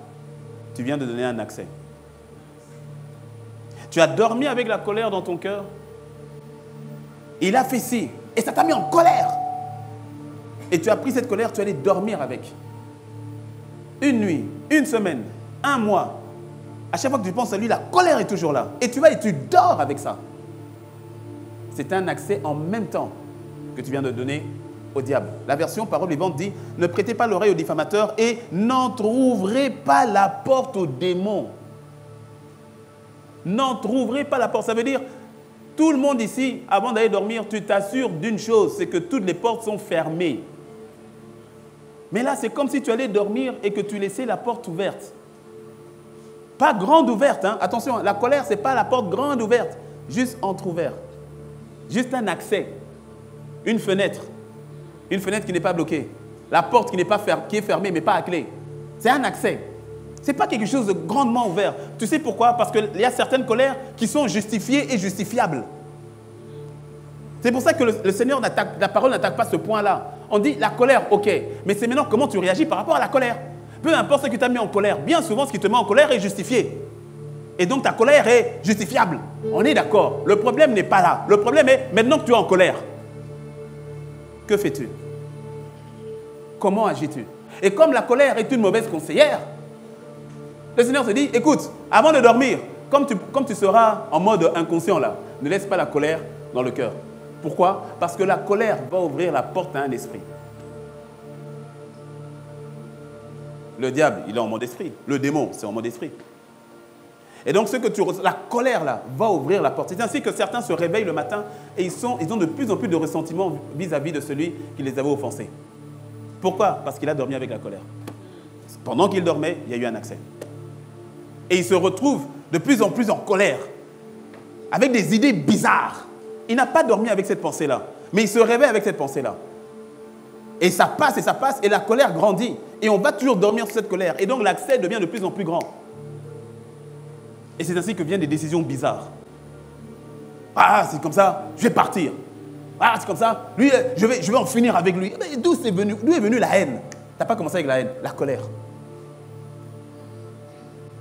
Speaker 1: tu viens de donner un accès. Tu as dormi avec la colère dans ton cœur. Il a fait ci. Et ça t'a mis en colère. Et tu as pris cette colère, tu es allé dormir avec. Une nuit, une semaine, un mois. À chaque fois que tu penses à lui, la colère est toujours là. Et tu vas et tu dors avec ça. C'est un accès en même temps que tu viens de donner au diable. La version Parole vivante dit, ne prêtez pas l'oreille aux diffamateurs et n'entrouvrez pas la porte aux démons. N'entrouvrez pas la porte. Ça veut dire, tout le monde ici, avant d'aller dormir, tu t'assures d'une chose, c'est que toutes les portes sont fermées. Mais là, c'est comme si tu allais dormir et que tu laissais la porte ouverte. Pas grande ouverte, hein. Attention, la colère, ce n'est pas la porte grande ouverte, juste entrouverte. Juste un accès, une fenêtre qui n'est pas bloquée, la porte qui est fermée mais pas à clé. C'est un accès. Ce n'est pas quelque chose de grandement ouvert. Tu sais pourquoi? Parce qu'il y a certaines colères qui sont justifiées et justifiables. C'est pour ça que le Seigneur la parole n'attaque pas ce point-là. On dit la colère, ok, mais c'est maintenant comment tu réagis par rapport à la colère. Peu importe ce qui t'a mis en colère, bien souvent ce qui te met en colère est justifié. Et donc ta colère est justifiable. On est d'accord. Le problème n'est pas là. Le problème est maintenant que tu es en colère. Que fais-tu? Comment agis-tu? Et comme la colère est une mauvaise conseillère, le Seigneur te dit, écoute, avant de dormir, comme tu seras en mode inconscient là, ne laisse pas la colère dans le cœur. Pourquoi? Parce que la colère va ouvrir la porte à un esprit. Le diable, il est en mode esprit. Le démon, c'est en mode esprit. Et donc, la colère, là, va ouvrir la porte. C'est ainsi que certains se réveillent le matin et ils ont de plus en plus de ressentiment vis-à-vis de celui qui les avait offensés. Pourquoi? Parce qu'il a dormi avec la colère. Pendant qu'il dormait, il y a eu un accès. Et il se retrouve de plus en plus en colère, avec des idées bizarres. Il n'a pas dormi avec cette pensée-là, mais il se réveille avec cette pensée-là. Et ça passe, et la colère grandit. Et on va toujours dormir sur cette colère. Et donc l'accès devient de plus en plus grand. Et c'est ainsi que viennent des décisions bizarres. Ah, c'est comme ça, je vais partir. Ah, c'est comme ça, lui, je vais en finir avec lui. Mais d'où est venue la haine? Tu n'as pas commencé avec la haine, la colère.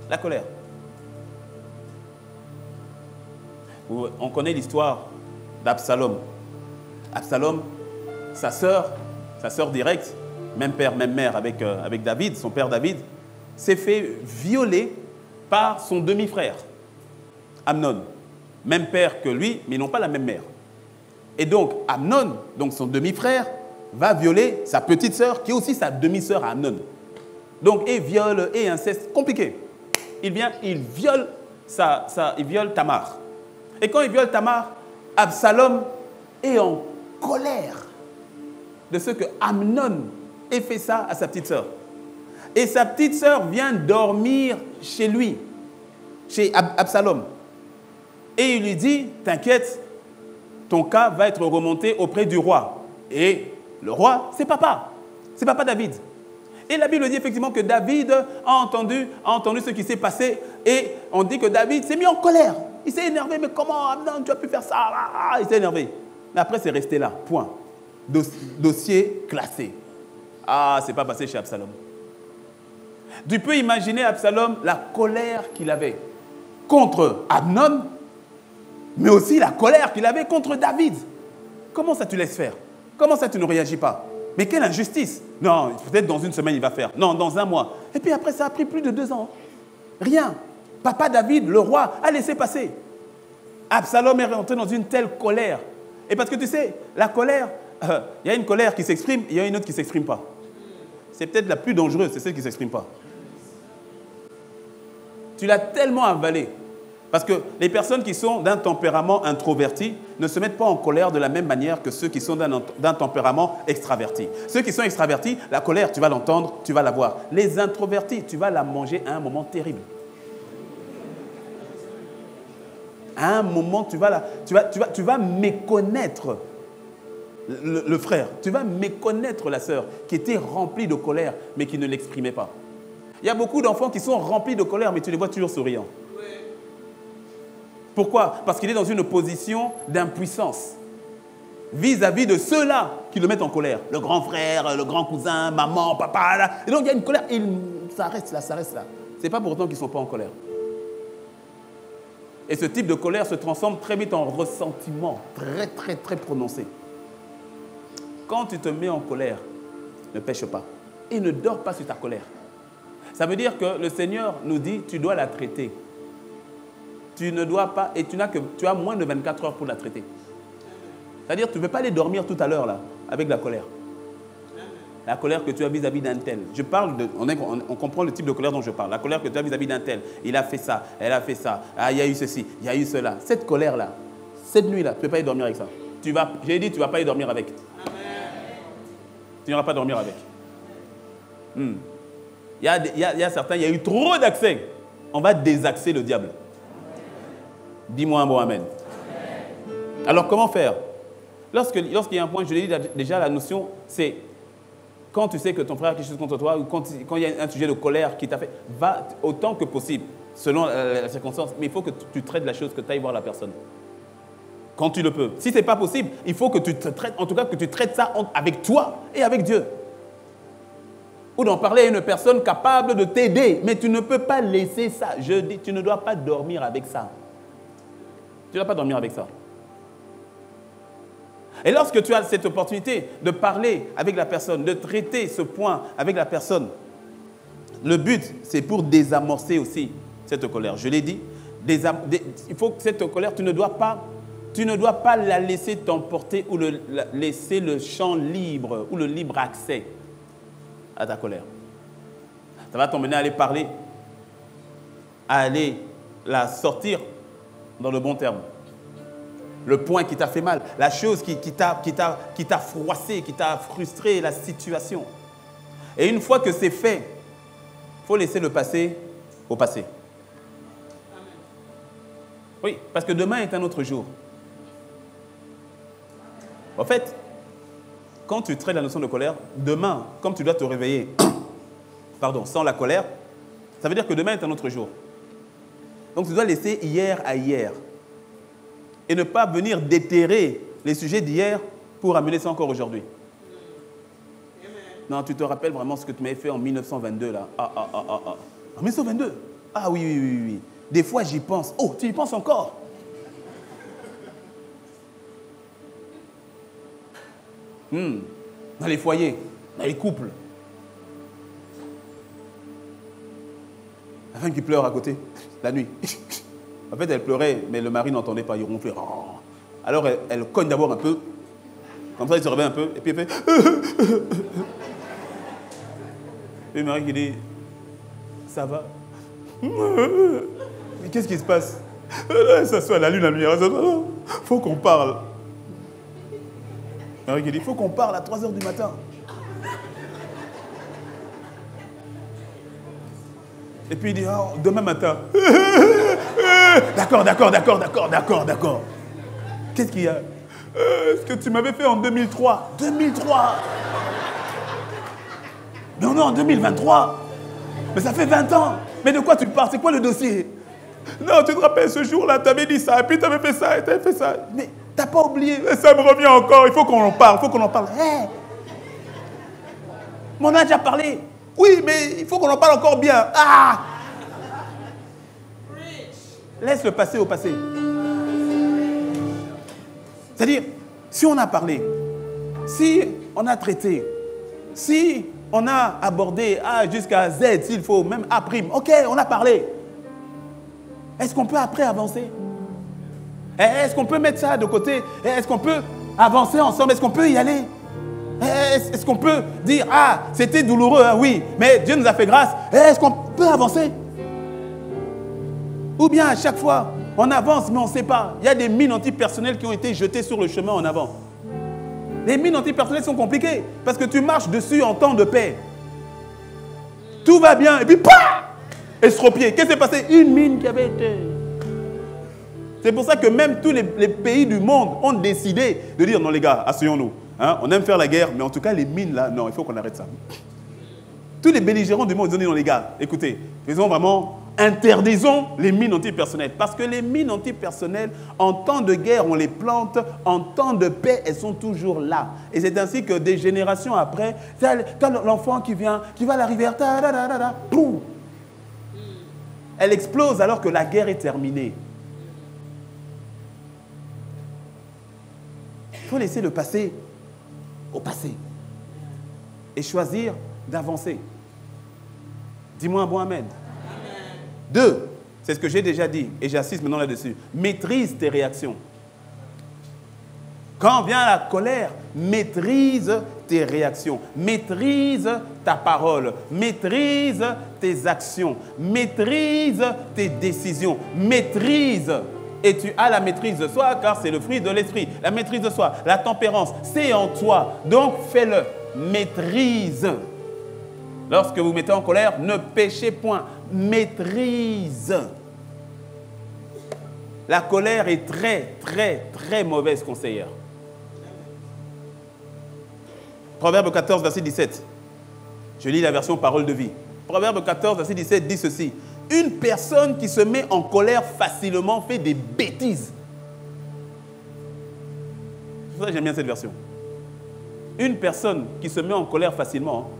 Speaker 1: La colère. On connaît l'histoire d'Absalom. Absalom, sa sœur directe, même père, même mère avec David, son père David, s'est fait violer par son demi-frère, Amnon. Même père que lui, mais ils n'ont pas la même mère. Et donc, Amnon, donc son demi-frère, va violer sa petite sœur, qui est aussi sa demi-sœur à Amnon. Donc, et viol, et inceste, compliqué. Il viole Tamar. Et quand il viole Tamar, Absalom est en colère de ce que Amnon ait fait ça à sa petite sœur. Et sa petite sœur vient dormir chez lui, chez Absalom. Et il lui dit, t'inquiète, ton cas va être remonté auprès du roi. Et le roi, c'est papa David. Et la Bible dit effectivement que David a entendu ce qui s'est passé. Et on dit que David s'est mis en colère. Il s'est énervé, mais comment, Amnon, tu as pu faire ça? Il s'est énervé. Mais après, c'est resté là, point. Dossier classé. Ah, c'est pas passé chez Absalom. Tu peux imaginer Absalom, la colère qu'il avait contre Amnon, mais aussi la colère qu'il avait contre David. Comment ça tu laisses faire? Comment ça tu ne réagis pas? Mais quelle injustice! Non, peut-être dans une semaine il va faire. Non, dans un mois. Et puis après, ça a pris plus de 2 ans. Rien. Papa David, le roi, a laissé passer. Absalom est rentré dans une telle colère. Et parce que tu sais, la colère, il y a une colère qui s'exprime, il y a une autre qui ne s'exprime pas. C'est peut-être la plus dangereuse, c'est celle qui ne s'exprime pas. Tu l'as tellement avalée. Parce que les personnes qui sont d'un tempérament introverti ne se mettent pas en colère de la même manière que ceux qui sont d'un tempérament extraverti. Ceux qui sont extravertis, la colère, tu vas l'entendre, tu vas la voir. Les introvertis, tu vas la manger à un moment terrible. À un moment, tu vas méconnaître le frère, tu vas méconnaître la sœur qui était remplie de colère, mais qui ne l'exprimait pas. Il y a beaucoup d'enfants qui sont remplis de colère, mais tu les vois toujours souriants. Pourquoi? Parce qu'il est dans une position d'impuissance vis-à-vis de ceux-là qui le mettent en colère. Le grand frère, le grand cousin, maman, papa. Là. Et donc il y a une colère, et ça reste là, ça reste là. Ce n'est pas pour autant qu'ils ne sont pas en colère. Et ce type de colère se transforme très vite en ressentiment très, très, très prononcé. Quand tu te mets en colère, ne pêche pas. Et ne dors pas sur ta colère. Ça veut dire que le Seigneur nous dit, tu dois la traiter. Tu ne dois pas, et tu as moins de 24 heures pour la traiter. C'est-à-dire, tu ne peux pas aller dormir tout à l'heure là, avec la colère. La colère que tu as vis-à-vis d'un tel. Je parle on comprend le type de colère dont je parle. La colère que tu as vis-à-vis d'un tel. Il a fait ça, elle a fait ça. Ah, il y a eu ceci, il y a eu cela. Cette colère-là, cette nuit-là, tu ne peux pas y dormir avec ça. J'ai dit, tu ne vas pas y dormir avec. Amen. Tu n'iras pas dormir avec. Il y a certains, il y a eu trop d'accès. On va désaxer le diable. Dis-moi un bon amen. Alors, comment faire? Lorsqu'il y a un point, je l'ai dit déjà, la notion, c'est quand tu sais que ton frère a quelque chose contre toi, ou quand il y a un sujet de colère qui t'a fait, va autant que possible, selon la circonstance, mais il faut que tu traites la chose, que tu ailles voir la personne. Quand tu le peux. Si ce n'est pas possible, il faut que tu te traites, en tout cas que tu traites ça avec toi et avec Dieu. Ou d'en parler à une personne capable de t'aider, mais tu ne peux pas laisser ça. Je dis, tu ne dois pas dormir avec ça. Tu ne dois pas dormir avec ça. Et lorsque tu as cette opportunité de parler avec la personne, de traiter ce point avec la personne, le but, c'est pour désamorcer aussi cette colère. Je l'ai dit, il faut que cette colère, tu ne dois pas la laisser t'emporter ou laisser le champ libre ou le libre accès à ta colère. Ça va t'emmener à aller parler, à aller la sortir dans le bon terme. Le point qui t'a fait mal, la chose qui t'a froissé, qui t'a frustré, la situation. Et une fois que c'est fait, il faut laisser le passé au passé. Oui, parce que demain est un autre jour. En fait, quand tu traites la notion de colère, demain, comme tu dois te réveiller, sans la colère, ça veut dire que demain est un autre jour. Donc tu dois laisser hier à hier. Et ne pas venir déterrer les sujets d'hier pour amener ça encore aujourd'hui. Non, tu te rappelles vraiment ce que tu m'avais fait en 1922 là. En 1922? Ah oui. Des fois j'y pense. Oh, tu y penses encore? Dans les foyers, dans les couples. La femme qui pleure à côté, la nuit. En fait, elle pleurait, mais le mari n'entendait pas, il ronflait. Alors, elle cogne d'abord un peu. Comme ça, il se réveille un peu, et puis elle fait... Et le mari qui dit, ça va? Mais qu'est-ce qui se passe? Elle s'assoit, la lune, la lumière. Il faut qu'on parle. Le mari qui dit, il faut qu'on parle à 3h du matin. Et puis il dit, oh, demain matin. D'accord. Qu'est-ce qu'il y a? Ce que tu m'avais fait en 2003. 2003? Mais on est en 2023. Mais ça fait 20 ans. Mais de quoi tu parles? C'est quoi le dossier? Non, tu te rappelles, ce jour-là, tu avais dit ça, et puis tu avais fait ça, et tu avais fait ça. Mais t'as pas oublié? Mais ça me revient encore, il faut qu'on en parle, Hey! Mais on a déjà parlé. Oui, mais il faut qu'on en parle encore bien. Ah! Laisse le passé au passé. C'est-à-dire, si on a parlé, si on a traité, si on a abordé A jusqu'à Z, s'il faut, même A', ok, on a parlé. Est-ce qu'on peut après avancer? Est-ce qu'on peut mettre ça de côté? Est-ce qu'on peut avancer ensemble? Est-ce qu'on peut y aller? Est-ce qu'on peut dire, ah, c'était douloureux, hein, oui, mais Dieu nous a fait grâce. Est-ce qu'on peut avancer? Ou bien à chaque fois, on avance, mais on ne sait pas. Il y a des mines antipersonnelles qui ont été jetées sur le chemin en avant. Les mines antipersonnelles sont compliquées parce que tu marches dessus en temps de paix. Tout va bien, et puis, pah! Estropié. Qu'est-ce qui s'est passé? Une mine qui avait été... C'est pour ça que même tous les pays du monde ont décidé de dire, non les gars, asseyons-nous. Hein, on aime faire la guerre, mais en tout cas, les mines là, non, il faut qu'on arrête ça. Tous les belligérants du monde, ils ont dit, non les gars, écoutez, faisons vraiment, interdisons les mines antipersonnelles. Parce que les mines antipersonnelles, en temps de guerre, on les plante, en temps de paix, elles sont toujours là. Et c'est ainsi que des générations après, quand l'enfant qui va à la rivière, boum, elle explose alors que la guerre est terminée. Il faut laisser le passé au passé et choisir d'avancer. Dis-moi un bon amen. 2, c'est ce que j'ai déjà dit et j'insiste maintenant là-dessus. Maîtrise tes réactions. Quand vient la colère, maîtrise tes réactions. Maîtrise ta parole. Maîtrise tes actions. Maîtrise tes décisions. Maîtrise. Et tu as la maîtrise de soi car c'est le fruit de l'esprit. La maîtrise de soi, la tempérance, c'est en toi. Donc fais-le. Maîtrise. Lorsque vous mettez en colère, ne péchez point. Maîtrise. La colère est très mauvaise conseillère. Proverbe 14, verset 17. Je lis la version parole de vie. Proverbe 14, verset 17 dit ceci. Une personne qui se met en colère facilement fait des bêtises. C'est pour ça que j'aime bien cette version. Une personne qui se met en colère facilement,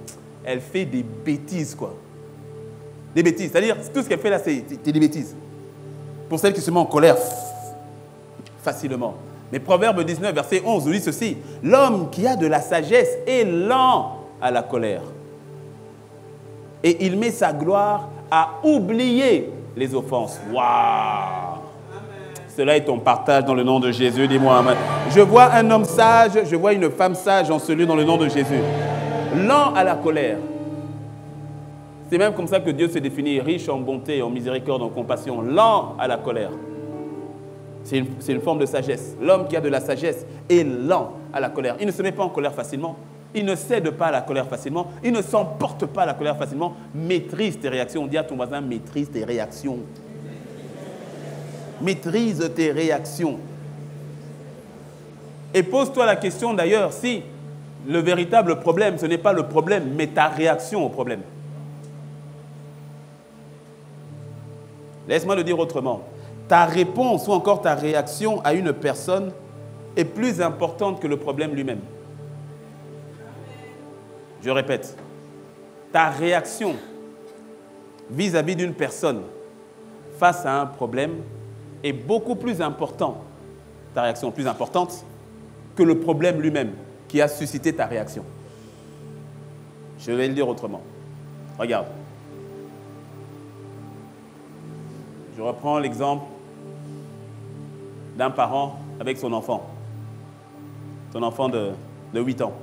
Speaker 1: elle fait des bêtises, quoi. Des bêtises. C'est-à-dire, tout ce qu'elle fait là, c'est des bêtises. Pour celle qui se met en colère facilement. Mais Proverbe 19, verset 11, nous dit ceci. L'homme qui a de la sagesse est lent à la colère. Et il met sa gloire à oublier les offenses. Waouh! Cela est ton partage dans le nom de Jésus. Dis-moi amen. Je vois un homme sage, je vois une femme sage en ce lieu dans le nom de Jésus. Lent à la colère. C'est même comme ça que Dieu se définit, riche en bonté, en miséricorde, en compassion, lent à la colère. C'est une forme de sagesse. L'homme qui a de la sagesse est lent à la colère. Il ne se met pas en colère facilement. Il ne cède pas à la colère facilement. Il ne s'emporte pas à la colère facilement. Maîtrise tes réactions. On dit à ton voisin, maîtrise tes réactions. Maîtrise tes réactions. Et pose-toi la question d'ailleurs, si le véritable problème, ce n'est pas le problème, mais ta réaction au problème. Laisse-moi le dire autrement. Ta réponse ou encore ta réaction à une personne est plus importante que le problème lui-même. Je répète, ta réaction vis-à-vis d'une personne face à un problème est beaucoup plus importante, ta réaction plus importante, que le problème lui-même qui a suscité ta réaction. Je vais le dire autrement. Regarde. Je reprends l'exemple d'un parent avec son enfant de 8 ans,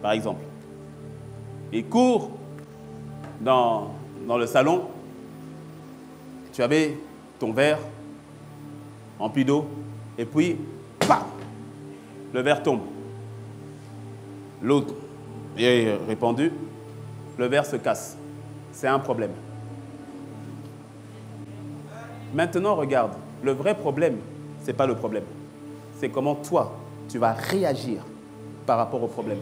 Speaker 1: par exemple. Il court dans le salon, tu avais ton verre rempli d'eau, et puis, pam, le verre tombe. L'eau est répandue, le verre se casse. C'est un problème. Maintenant, regarde, le vrai problème, ce n'est pas le problème. C'est comment toi, tu vas réagir par rapport au problème.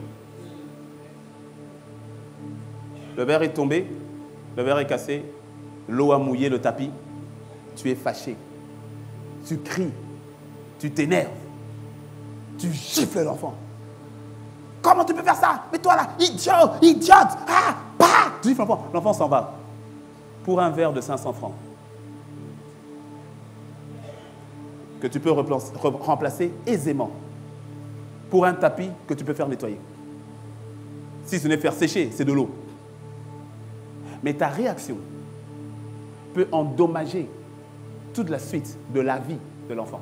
Speaker 1: Le verre est tombé, le verre est cassé, l'eau a mouillé le tapis, tu es fâché, tu cries, tu t'énerves, tu gifles l'enfant. Comment tu peux faire ça? Mais toi là, idiot, idiote, ah, bah! Tu gifles l'enfant, l'enfant s'en va pour un verre de 500 francs. Que tu peux remplacer aisément pour un tapis que tu peux faire nettoyer. Si ce n'est faire sécher, c'est de l'eau. Mais ta réaction peut endommager toute la suite de la vie de l'enfant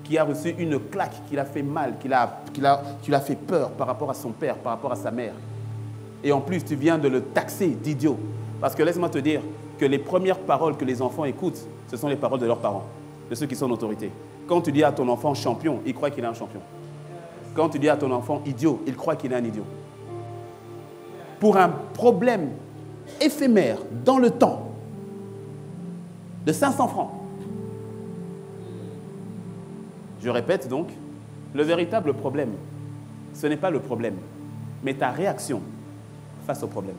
Speaker 1: qui a reçu une claque, qui l'a fait mal, qui l'a fait peur par rapport à son père, par rapport à sa mère. Et en plus, tu viens de le taxer d'idiot. Parce que laisse-moi te dire que les premières paroles que les enfants écoutent, ce sont les paroles de leurs parents, de ceux qui sont en autorité. Quand tu dis à ton enfant champion, il croit qu'il est un champion. Quand tu dis à ton enfant idiot, il croit qu'il est un idiot. Pour un problème éphémère dans le temps de 500 francs. Je répète donc, le véritable problème, ce n'est pas le problème, mais ta réaction face au problème.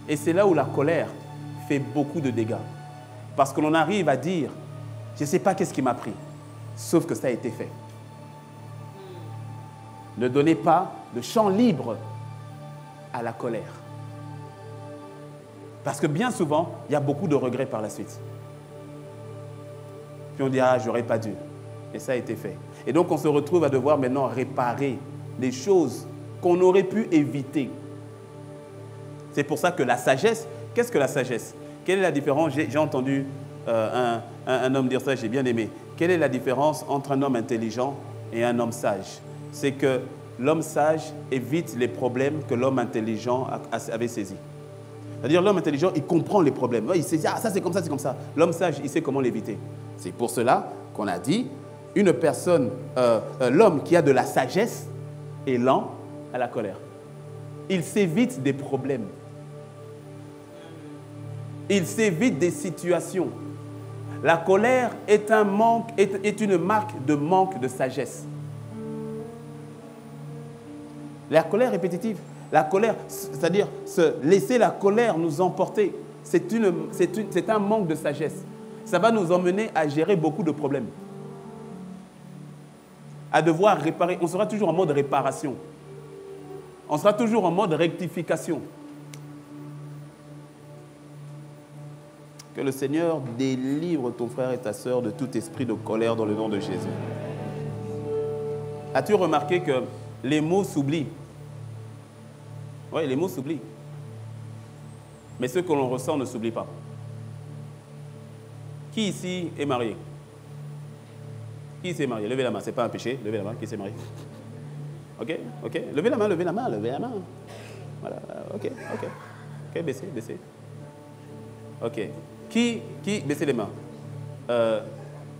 Speaker 1: Et c'est là où la colère fait beaucoup de dégâts. Parce que l'on arrive à dire, je ne sais pas qu'est-ce qui m'a pris, sauf que ça a été fait. Ne donnez pas de champ libre à la colère. Parce que bien souvent, il y a beaucoup de regrets par la suite. Puis on dit, ah, j'aurais pas dû. Et ça a été fait. Et donc, on se retrouve à devoir maintenant réparer les choses qu'on aurait pu éviter. C'est pour ça que la sagesse, qu'est-ce que la sagesse? Quelle est la différence? J'ai entendu un homme dire ça, j'ai bien aimé. Quelle est la différence entre un homme intelligent et un homme sage? C'est que l'homme sage évite les problèmes que l'homme intelligent avait saisis. C'est-à-dire l'homme intelligent, il comprend les problèmes. Il sait, ah, ça c'est comme ça, c'est comme ça. L'homme sage, il sait comment l'éviter. C'est pour cela qu'on a dit, une personne, l'homme qui a de la sagesse est lent à la colère. Il s'évite des problèmes. Il s'évite des situations. La colère est une marque de manque de sagesse. La colère répétitive, la colère, c'est-à-dire laisser la colère nous emporter, c'est un manque de sagesse. Ça va nous emmener à gérer beaucoup de problèmes. À devoir réparer. On sera toujours en mode réparation. On sera toujours en mode rectification. Que le Seigneur délivre ton frère et ta sœur de tout esprit de colère dans le nom de Jésus. As-tu remarqué que les mots s'oublient? Oui, les mots s'oublient. Mais ce que l'on ressent ne s'oublie pas. Qui ici est marié? Qui s'est marié? Levez la main, ce n'est pas un péché. Levez la main, qui s'est marié? Ok, ok. Levez la main, levez la main, levez la main. Voilà, ok. Ok, baissez. Ok. Baissez les mains.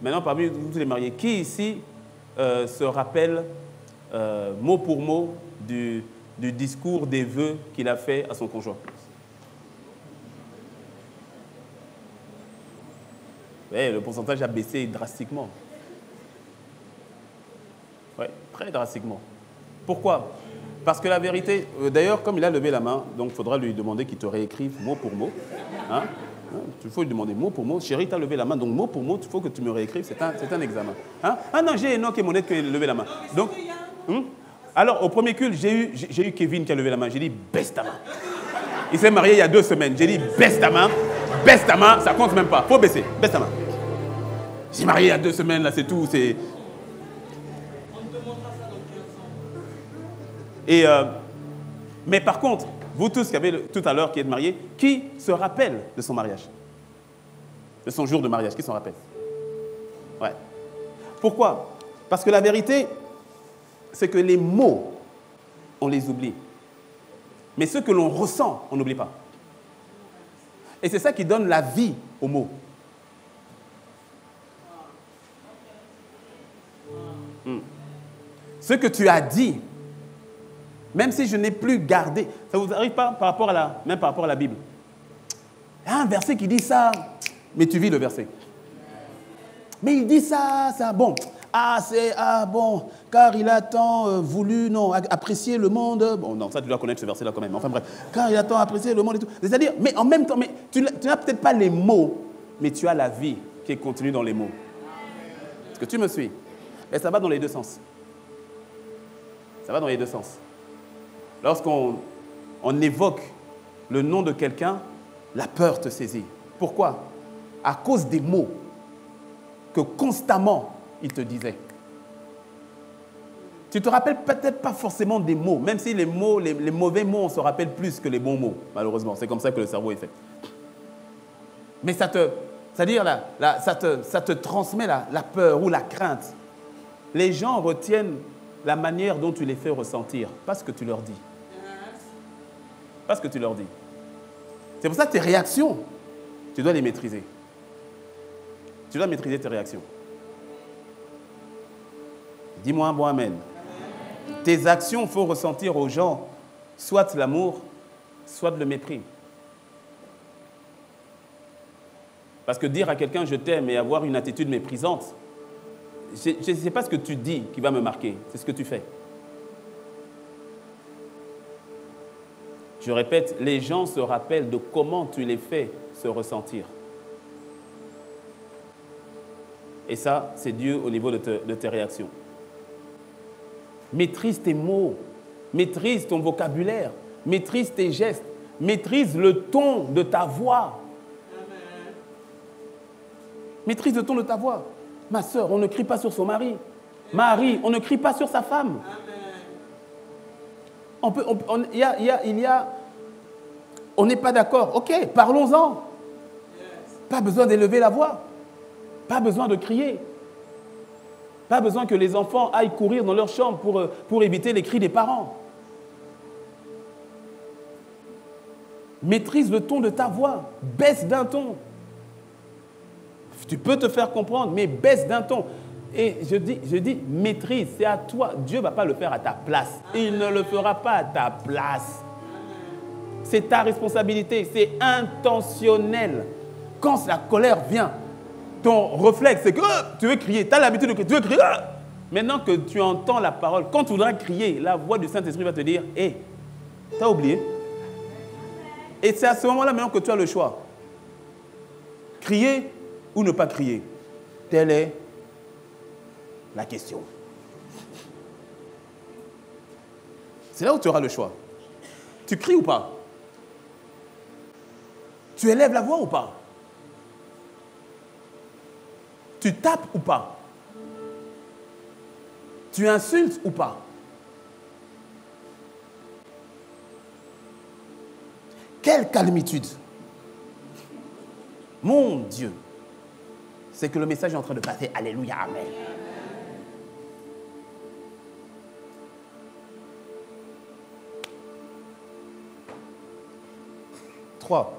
Speaker 1: Maintenant, parmi tous les mariés, qui ici se rappelle mot pour mot du discours des vœux qu'il a fait à son conjoint? Ouais, le pourcentage a baissé drastiquement. Oui, très drastiquement. Pourquoi? Parce que la vérité, d'ailleurs, comme il a levé la main, donc il faudra lui demander qu'il te réécrive mot pour mot. Hein? Il faut lui demander mot pour mot. Chérie, tu as levé la main, donc mot pour mot, il faut que tu me réécrives, c'est un examen. Hein? Ah non, j'ai Enoch et Monette qui ont levé la main. Donc, alors, au premier culte, j'ai eu Kevin qui a levé la main. J'ai dit, baisse ta main. Il s'est marié il y a 2 semaines. J'ai dit, baisse ta main, ça compte même pas. Faut baisser, baisse ta main. J'ai marié il y a 2 semaines, là, c'est tout, c'est... Mais par contre, vous tous qui avez tout à l'heure qui êtes mariés, qui se rappelle de son mariage? De son jour de mariage, qui s'en rappelle? Ouais. Pourquoi? Parce que la vérité, c'est que les mots, on les oublie. Mais ce que l'on ressent, on n'oublie pas. Et c'est ça qui donne la vie aux mots. Ce que tu as dit, même si je n'ai plus gardé, ça ne vous arrive pas même par rapport à la Bible. Il y a un verset qui dit ça, mais tu vis le verset. Mais il dit ça, bon. Bon, car il a tant voulu, apprécier le monde. Bon, non, ça tu dois connaître ce verset-là quand même. Enfin bref, car il a tant apprécié le monde et tout. C'est-à-dire, mais en même temps, tu n'as peut-être pas les mots, mais tu as la vie qui est contenue dans les mots. Est-ce que tu me suis? Et ça va dans les deux sens. Ça va dans les deux sens. Lorsqu'on évoque le nom de quelqu'un, la peur te saisit. Pourquoi? À cause des mots que constamment il te disait. Tu ne te rappelles peut-être pas forcément des mots, même si les mots, les mauvais mots, on se rappelle plus que les bons mots, malheureusement. C'est comme ça que le cerveau est fait. Mais ça te transmet la peur ou la crainte. Les gens retiennent la manière dont tu les fais ressentir, pas ce que tu leur dis. Pas ce que tu leur dis. C'est pour ça que tes réactions, tu dois les maîtriser. Tu dois maîtriser tes réactions. Dis-moi un bon amen. Tes actions font ressentir aux gens soit l'amour, soit le mépris. Parce que dire à quelqu'un je t'aime et avoir une attitude méprisante, ce n'est pas ce que tu dis qui va me marquer, c'est ce que tu fais. Je répète, les gens se rappellent de comment tu les fais se ressentir. Et ça, c'est dû au niveau de tes réactions. Maîtrise tes mots, maîtrise ton vocabulaire, maîtrise tes gestes, maîtrise le ton de ta voix. Maîtrise le ton de ta voix. Ma sœur, on ne crie pas sur son mari. Mari, on ne crie pas sur sa femme. On n'est pas d'accord. Ok, parlons-en. Pas besoin d'élever la voix. Pas besoin de crier. Pas besoin que les enfants aillent courir dans leur chambre pour éviter les cris des parents. Maîtrise le ton de ta voix. Baisse d'un ton. Tu peux te faire comprendre, mais baisse d'un ton. Et je dis, maîtrise, c'est à toi. Dieu ne va pas le faire à ta place. Il ne le fera pas à ta place. C'est ta responsabilité, c'est intentionnel. Quand la colère vient, ton réflexe, c'est que tu veux crier. Tu as l'habitude de crier, tu veux crier. Maintenant que tu entends la parole, quand tu voudras crier, la voix du Saint-Esprit va te dire, hé, tu as oublié. Et c'est à ce moment-là maintenant que tu as le choix. Crier ou ne pas crier. Telle est la question. C'est là où tu auras le choix. Tu cries ou pas? Tu élèves la voix ou pas? Tu tapes ou pas? Tu insultes ou pas? Quelle calamitude! Mon Dieu! C'est que le message est en train de passer. Alléluia, amen. 3.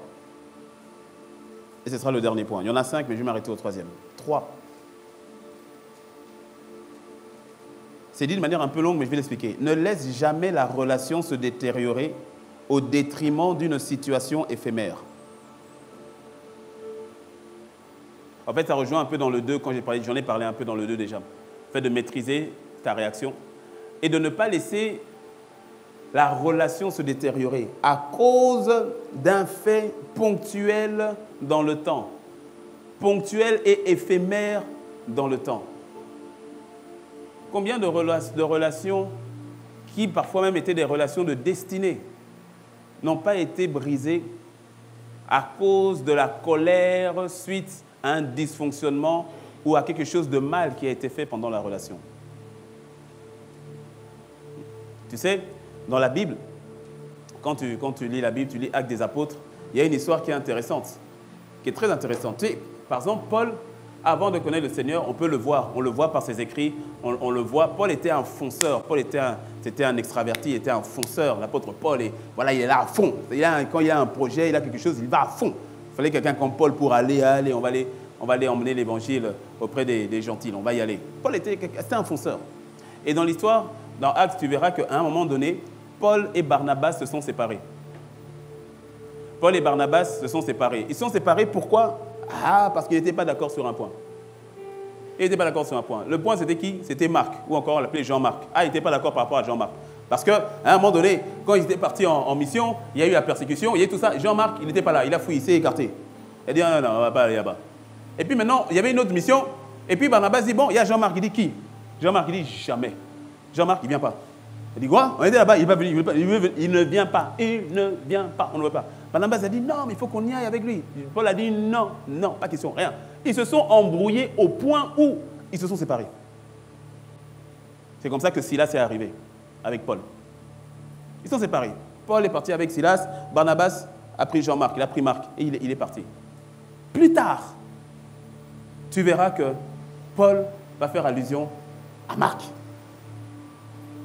Speaker 1: Et ce sera le dernier point. Il y en a 5, mais je vais m'arrêter au 3e. 3. C'est dit de manière un peu longue, mais je vais l'expliquer. Ne laisse jamais la relation se détériorer au détriment d'une situation éphémère. En fait, ça rejoint un peu dans le 2, quand j'en ai parlé un peu dans le 2 déjà. Le fait de maîtriser ta réaction et de ne pas laisser la relation se détériorer à cause d'un fait ponctuel dans le temps. Ponctuel et éphémère dans le temps. Combien de relations qui parfois même étaient des relations de destinée n'ont pas été brisées à cause de la colère suite à un dysfonctionnement ou à quelque chose de mal qui a été fait pendant la relation. Tu sais, dans la Bible, quand tu lis la Bible, tu lis Actes des Apôtres, il y a une histoire qui est intéressante, qui est très intéressante. Tu sais, par exemple, Paul, avant de connaître le Seigneur, on peut le voir. On le voit par ses écrits, on le voit. Paul était un fonceur. Paul c'était un extraverti, il était un fonceur. L'apôtre Paul, voilà, il est là à fond. Quand il y a un projet, il a quelque chose, il va à fond. Il fallait quelqu'un comme Paul pour aller, on va aller emmener l'évangile auprès des gentils. On va y aller. Paul c'était un fonceur. Et dans l'histoire, dans Actes, tu verras qu'à un moment donné, Paul et Barnabas se sont séparés. Paul et Barnabas se sont séparés. Ils se sont séparés pourquoi? Parce qu'ils n'étaient pas d'accord sur un point. Ils n'étaient pas d'accord sur un point. Le point, c'était qui? C'était Marc, ou encore on l'appelait Jean-Marc. Ils n'étaient pas d'accord par rapport à Jean-Marc. Parce qu'à un moment donné, quand ils étaient partis en mission, il y a eu la persécution, il y a eu tout ça. Jean-Marc, il n'était pas là, il a fui, il s'est écarté. Il a dit non, on ne va pas aller là-bas. Et puis maintenant, il y avait une autre mission. Et puis Barnabas dit, bon, il y a Jean-Marc. Il dit qui? Jean-Marc, il dit jamais. Jean-Marc, il ne vient pas. Il dit quoi? On était là-bas, il ne va venir, il ne vient pas. Il ne vient pas, on ne veut pas. Barnabas a dit non, mais il faut qu'on y aille avec lui. Paul a dit non, pas question, rien. Ils se sont embrouillés au point où ils se sont séparés. C'est comme ça que Silas est arrivé avec Paul. Ils sont séparés. Paul est parti avec Silas, Barnabas a pris Jean-Marc, il a pris Marc et il est parti. Plus tard, tu verras que Paul va faire allusion à Marc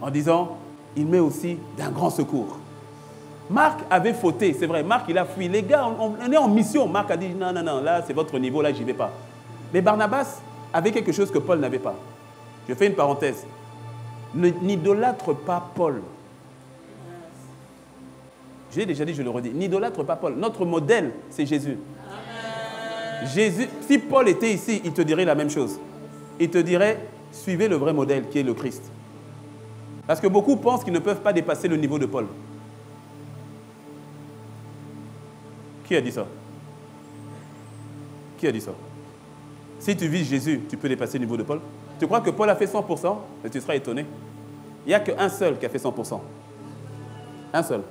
Speaker 1: en disant il met aussi d'un grand secours. Marc avait fauté, c'est vrai, Marc il a fui. Les gars, on est en mission. Marc a dit non, là c'est votre niveau, là j'y vais pas. Mais Barnabas avait quelque chose que Paul n'avait pas. Je fais une parenthèse. N'idolâtre pas Paul. J'ai déjà dit, je le redis. N'idolâtre pas Paul. Notre modèle, c'est Jésus. Jésus. Si Paul était ici, il te dirait la même chose. Il te dirait, suivez le vrai modèle qui est le Christ. Parce que beaucoup pensent qu'ils ne peuvent pas dépasser le niveau de Paul. Qui a dit ça? Qui a dit ça? Si tu vis Jésus, tu peux dépasser le niveau de Paul. Tu crois que Paul a fait 100%? Mais tu seras étonné. Il n'y a qu'un seul qui a fait 100%. Un seul.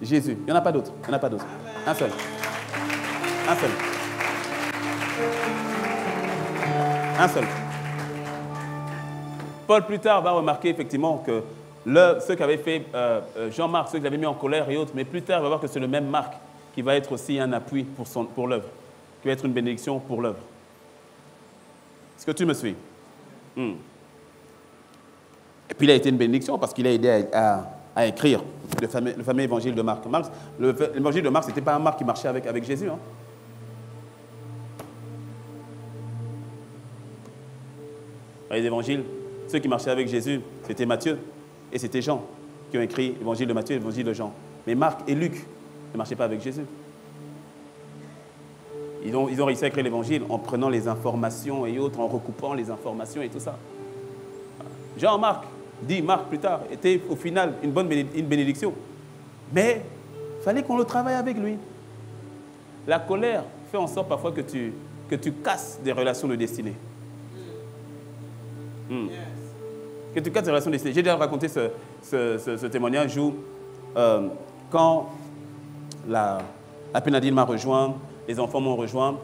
Speaker 1: Jésus. Il n'y en a pas d'autre. Il n'y en a pas d'autre. Un seul. Un seul. Un seul. Paul, plus tard, va remarquer effectivement que ceux qui avaient fait Jean-Marc, ceux qui l'avaient mis en colère et autres, mais plus tard, il va voir que c'est le même Marc qui va être aussi un appui pour l'œuvre, qui va être une bénédiction pour l'œuvre. Est-ce que tu me suis? Et puis il a été une bénédiction parce qu'il a aidé à écrire le fameux évangile de Marc. L'évangile de Marc, ce n'était pas un Marc qui marchait avec Jésus. Hein. Les évangiles, ceux qui marchaient avec Jésus, c'était Matthieu et c'était Jean qui ont écrit l'évangile de Matthieu et l'évangile de Jean. Mais Marc et Luc ne marchaient pas avec Jésus. Ils ont réussi à écrire l'évangile en prenant les informations et autres, en recoupant les informations et tout ça. Jean-Marc, dit Marc plus tard, était au final une bénédiction. Mais il fallait qu'on le travaille avec lui. La colère fait en sorte parfois que tu casses des relations de destinée. Que tu casses des relations de destinée. J'ai déjà raconté ce témoignage où quand la Pénadine m'a rejoint, les enfants m'ont rejoint.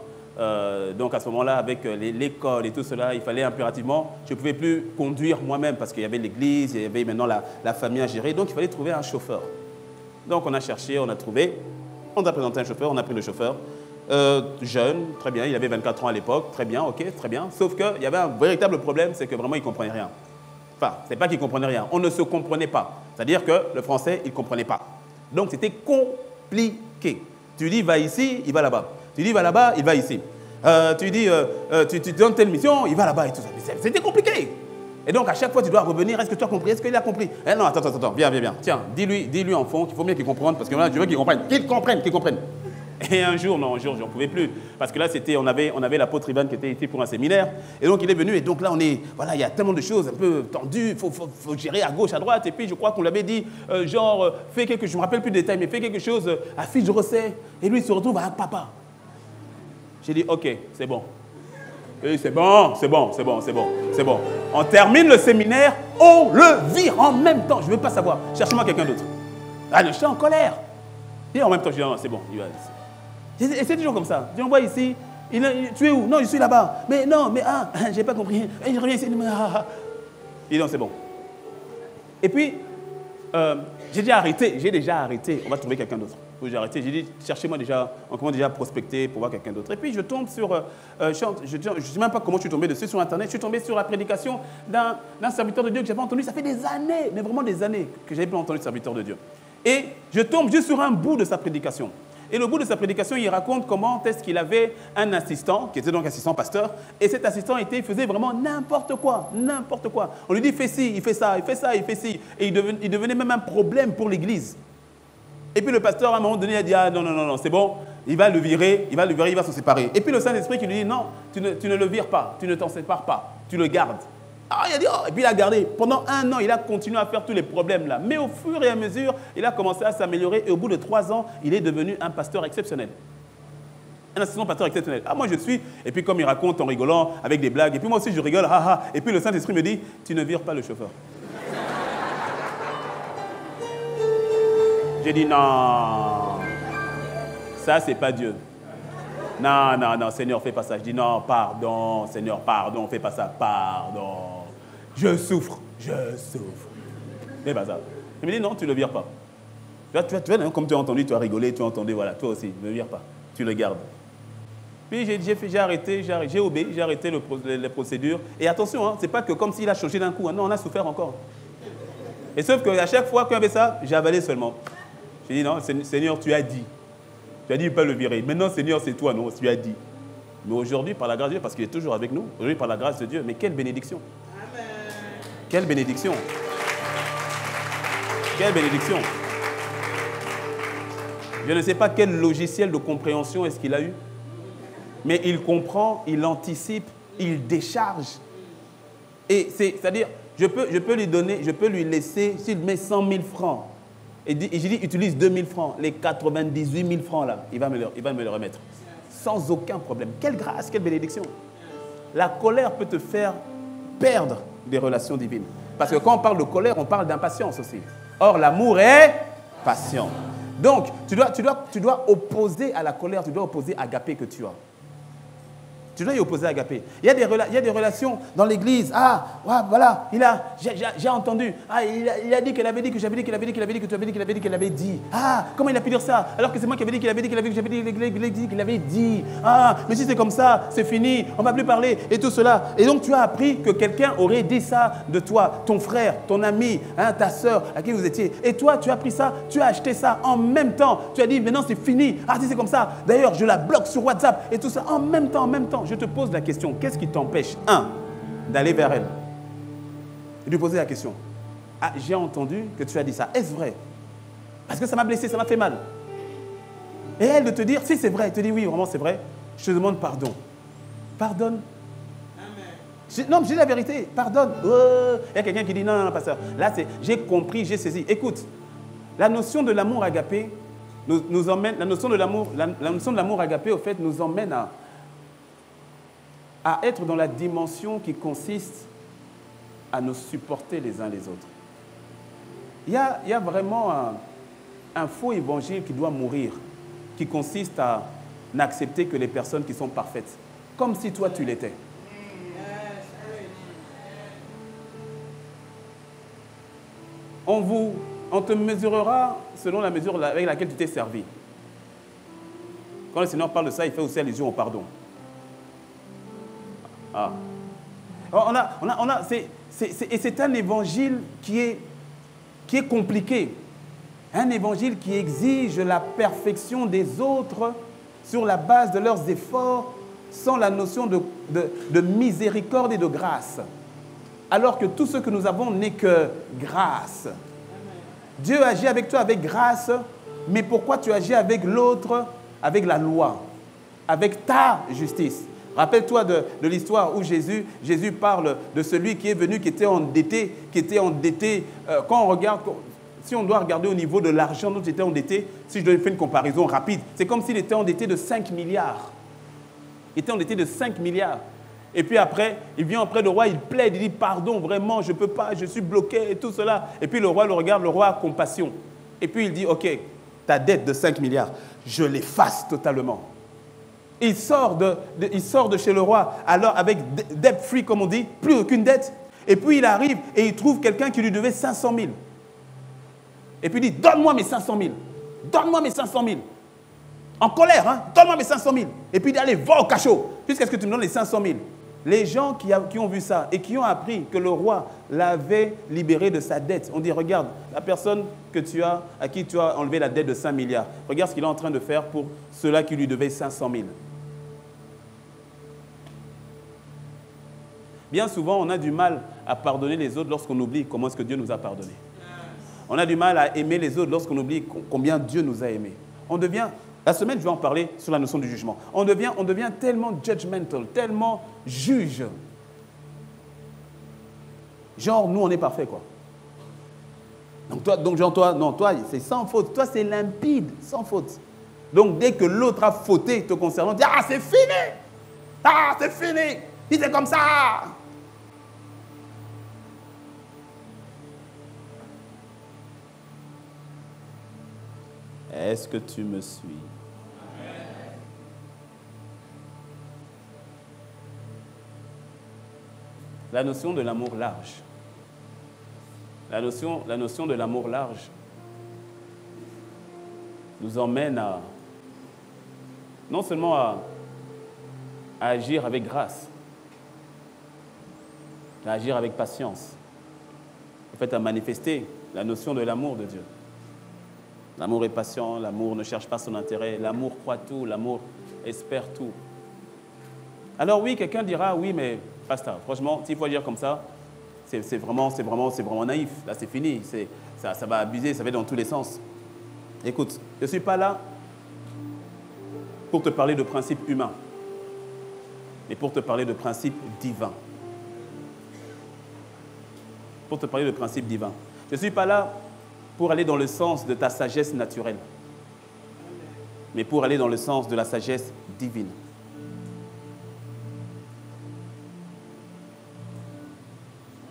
Speaker 1: Donc à ce moment-là, avec l'école et tout cela, il fallait impérativement, je ne pouvais plus conduire moi-même parce qu'il y avait l'église, il y avait maintenant la famille à gérer, donc il fallait trouver un chauffeur. Donc on a cherché, on a trouvé, on a présenté un chauffeur, on a pris le chauffeur, jeune, très bien, il avait 24 ans à l'époque, très bien, ok, très bien, sauf qu'il y avait un véritable problème, c'est que vraiment il ne comprenait rien. Enfin, ce n'est pas qu'il ne comprenait rien, on ne se comprenait pas, c'est-à-dire que le français, il ne comprenait pas. Donc c'était compliqué. Tu dis va ici, il va là-bas. Tu dis va là-bas, il va ici. Tu dis tu donnes telle mission, il va là-bas et tout ça. C'était compliqué. Et donc à chaque fois tu dois revenir. Est-ce que tu as compris? Est-ce qu'il a compris? Eh non, attends, viens. Tiens, dis-lui en fond qu'il faut bien qu'il comprenne parce que là je veux qu'il comprenne. Qu'il comprenne. Et un jour, j'en pouvais plus. Parce que là, on avait l'apôtre Ivan qui était ici pour un séminaire. Et donc, il est venu. Et donc là, il y a tellement de choses un peu tendues. Il faut gérer à gauche, à droite. Et puis, je crois qu'on l'avait dit, fais quelque chose. Je ne me rappelle plus de détails, mais fais quelque chose à Fils de Rosset. Et lui, il se retrouve avec papa. J'ai dit, OK, c'est bon. Et c'est bon. On termine le séminaire, on le vire en même temps. Je ne veux pas savoir. Cherchez-moi quelqu'un d'autre. Ah, je suis en colère. Et en même temps, je dis, non, c'est bon. Et c'est toujours comme ça. Tu envoies ici, tu es où? Non, je suis là-bas. Mais non, j'ai pas compris. Et je reviens ici. Et non, c'est bon. Et puis, j'ai déjà arrêté. On va trouver quelqu'un d'autre. J'ai arrêté. J'ai dit, cherchez-moi déjà. On commence déjà à prospecter pour voir quelqu'un d'autre. Et puis, je tombe sur. Je ne sais même pas comment je suis tombé dessus sur Internet. Je suis tombé sur la prédication d'un serviteur de Dieu que j'avais entendu. Ça fait des années, mais vraiment des années que je n'avais pas entendu de serviteur de Dieu. Et je tombe juste sur un bout de sa prédication. Et le bout de sa prédication, il raconte comment est-ce qu'il avait un assistant, qui était donc assistant pasteur, et cet assistant il faisait vraiment n'importe quoi. On lui dit, fais ci, il fait ça, il fait ci. Et il devenait même un problème pour l'église. Et puis le pasteur, à un moment donné, il a dit, ah non, c'est bon, il va le virer, il va se séparer. Et puis le Saint-Esprit qui lui dit, non, tu ne le vires pas, tu ne t'en sépares pas, tu le gardes. Ah, il a dit, et puis il a gardé. Pendant 1 an, il a continué à faire tous les problèmes là. Mais au fur et à mesure, il a commencé à s'améliorer. Et au bout de 3 ans, il est devenu un pasteur exceptionnel. Un assistant pasteur exceptionnel. Ah, moi je suis. Et puis comme il raconte en rigolant, avec des blagues. Et puis moi aussi je rigole. Et puis le Saint-Esprit me dit, tu ne vires pas le chauffeur. J'ai dit, non. Ça, c'est pas Dieu. Non, Seigneur, fais pas ça. Je dis, non, pardon, Seigneur, pardon, fais pas ça, pardon. Je souffre. Fais pas ça. Il me dit, non, tu ne le vires pas. Tu vois, comme tu as entendu, tu as rigolé, tu as entendu, voilà, toi aussi, ne le vires pas, tu le gardes. Puis j'ai arrêté, j'ai obéi, j'ai arrêté les procédures. Et attention, ce n'est pas que comme s'il a changé d'un coup, non, on a souffert encore. Et sauf qu'à chaque fois qu'il y avait ça, j'ai avalé seulement. J'ai dit, non, Seigneur, tu as dit. Tu as dit, il ne peut pas le virer. Maintenant, Seigneur, c'est toi, non, tu as dit. Mais aujourd'hui, par la grâce de Dieu, parce qu'il est toujours avec nous, aujourd'hui, par la grâce de Dieu, mais quelle bénédiction. Amen. Quelle bénédiction. Quelle bénédiction. Je ne sais pas quel logiciel de compréhension est-ce qu'il a eu, mais il comprend, il anticipe, il décharge. Et c'est-à-dire, je peux lui donner, je peux lui laisser, s'il met 100 000 francs, et j'ai dit, utilise 2 000 francs, les 98 000 francs là, il va me le remettre. Sans aucun problème. Quelle grâce, quelle bénédiction. La colère peut te faire perdre des relations divines. Parce que quand on parle de colère, on parle d'impatience aussi. Or, l'amour est patient. Donc, tu dois opposer à la colère, tu dois opposer agapé que tu as. Tu dois y opposer agapé. Il y a des relations dans l'église. Ah, ouais, voilà, j'ai entendu. Ah, il a dit qu'elle avait dit, que j'avais dit, qu'il avait dit, qu'il avait dit, que tu avais dit, qu'il avait dit, qu'il avait dit. Ah, comment il a pu dire ça? Alors que c'est moi qui avais dit, qu'il avait dit, qu'il avait dit, qu'il avait dit. Ah, mais si c'est comme ça, c'est fini, on ne va plus parler et tout cela. Et donc tu as appris que quelqu'un aurait dit ça de toi, ton frère, ton ami, ta soeur, à qui vous étiez. Et toi, tu as pris ça, tu as acheté ça en même temps. Tu as dit, maintenant c'est fini. Ah, si c'est comme ça, d'ailleurs, je la bloque sur WhatsApp et tout ça en même temps. Je te pose la question, qu'est-ce qui t'empêche, d'aller vers elle et de lui poser la question. Ah, j'ai entendu que tu as dit ça. Est-ce vrai? Parce que ça m'a blessé, ça m'a fait mal. Et elle de te dire, si c'est vrai, elle te dit oui, vraiment c'est vrai, je te demande pardon. Pardonne. Amen. Non, j'ai la vérité, pardonne. Il y a quelqu'un qui dit non, pasteur. Là, j'ai compris, j'ai saisi. Écoute, la notion de l'amour agapé nous emmène, la notion de l'amour agapé, au fait, nous emmène à être dans la dimension qui consiste à nous supporter les uns les autres. Il y a vraiment un faux évangile qui doit mourir, qui consiste à n'accepter que les personnes qui sont parfaites, comme si toi tu l'étais. On te mesurera selon la mesure avec laquelle tu t'es servi. Quand le Seigneur parle de ça, il fait aussi allusion au pardon. Ah. Et c'est un évangile qui est compliqué. Un évangile qui exige la perfection des autres sur la base de leurs efforts, sans la notion de miséricorde et de grâce. Alors que tout ce que nous avons n'est que grâce. Dieu agit avec toi avec grâce, mais pourquoi tu agis avec l'autre, avec la loi, avec ta justice? Rappelle-toi de l'histoire où Jésus parle de celui qui est venu, qui était endetté. Quand on regarde, si on doit regarder au niveau de l'argent dont il était endetté, si je dois faire une comparaison rapide, c'est comme s'il était endetté de 5 milliards. Il était endetté de 5 milliards. Et puis après, il vient auprès du roi, il plaide, il dit « Pardon, vraiment, je ne peux pas, je suis bloqué et tout cela. » Et puis le roi le regarde, le roi a compassion. Et puis il dit « Ok, ta dette de 5 milliards, je l'efface totalement. » Il sort de chez le roi, alors avec debt free, comme on dit, plus aucune dette. Et puis il arrive et il trouve quelqu'un qui lui devait 500 000. Et puis il dit « Donne-moi mes 500 000. Donne-moi mes 500 000. » En colère, hein? Donne-moi mes 500 000. Et puis il dit « Allez, va au cachot, jusqu'à ce que tu me donnes les 500 000. » Les gens qui ont vu ça et qui ont appris que le roi l'avait libéré de sa dette, on dit, regarde, la personne à qui tu as enlevé la dette de 5 milliards, regarde ce qu'il est en train de faire pour ceux-là qui lui devaient 500 000. Bien souvent, on a du mal à pardonner les autres lorsqu'on oublie comment est-ce que Dieu nous a pardonné. On a du mal à aimer les autres lorsqu'on oublie combien Dieu nous a aimés. La semaine, je vais en parler sur la notion du jugement. On devient tellement judgmental, tellement juge. Genre, nous, on est parfait, quoi. Toi, c'est sans faute. Toi, c'est limpide, sans faute. Donc, dès que l'autre a fauté te concernant, dis « Ah, c'est fini! Ah, c'est fini! Il est comme ça! » Est-ce que tu me suis? La notion de l'amour large. La notion de l'amour large nous emmène non seulement à agir avec grâce, à agir avec patience, en fait à manifester la notion de l'amour de Dieu. L'amour est patient, l'amour ne cherche pas son intérêt, l'amour croit tout, l'amour espère tout. Alors oui, quelqu'un dira, oui, mais pasteur, franchement, s'il faut dire comme ça, c'est vraiment naïf. Là, c'est fini, ça va abuser, ça va dans tous les sens. Écoute, je ne suis pas là pour te parler de principes humains, mais pour te parler de principes divins. Pour te parler de principes divins. Je ne suis pas là pour aller dans le sens de ta sagesse naturelle, mais pour aller dans le sens de la sagesse divine.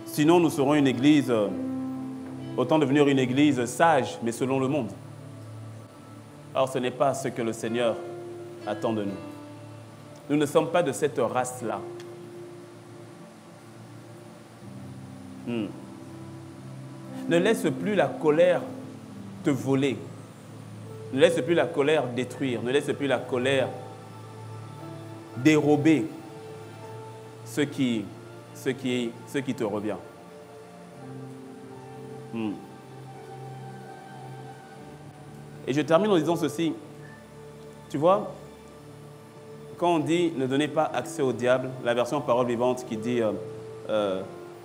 Speaker 1: Sinon, nous serons une église, autant devenir une église sage, mais selon le monde. Or, ce n'est pas ce que le Seigneur attend de nous. Nous ne sommes pas de cette race-là. Ne laisse plus la colère te voler. Ne laisse plus la colère détruire. Ne laisse plus la colère dérober ce qui te revient. Et je termine en disant ceci. Tu vois, quand on dit ne donnez pas accès au diable, la version parole vivante qui dit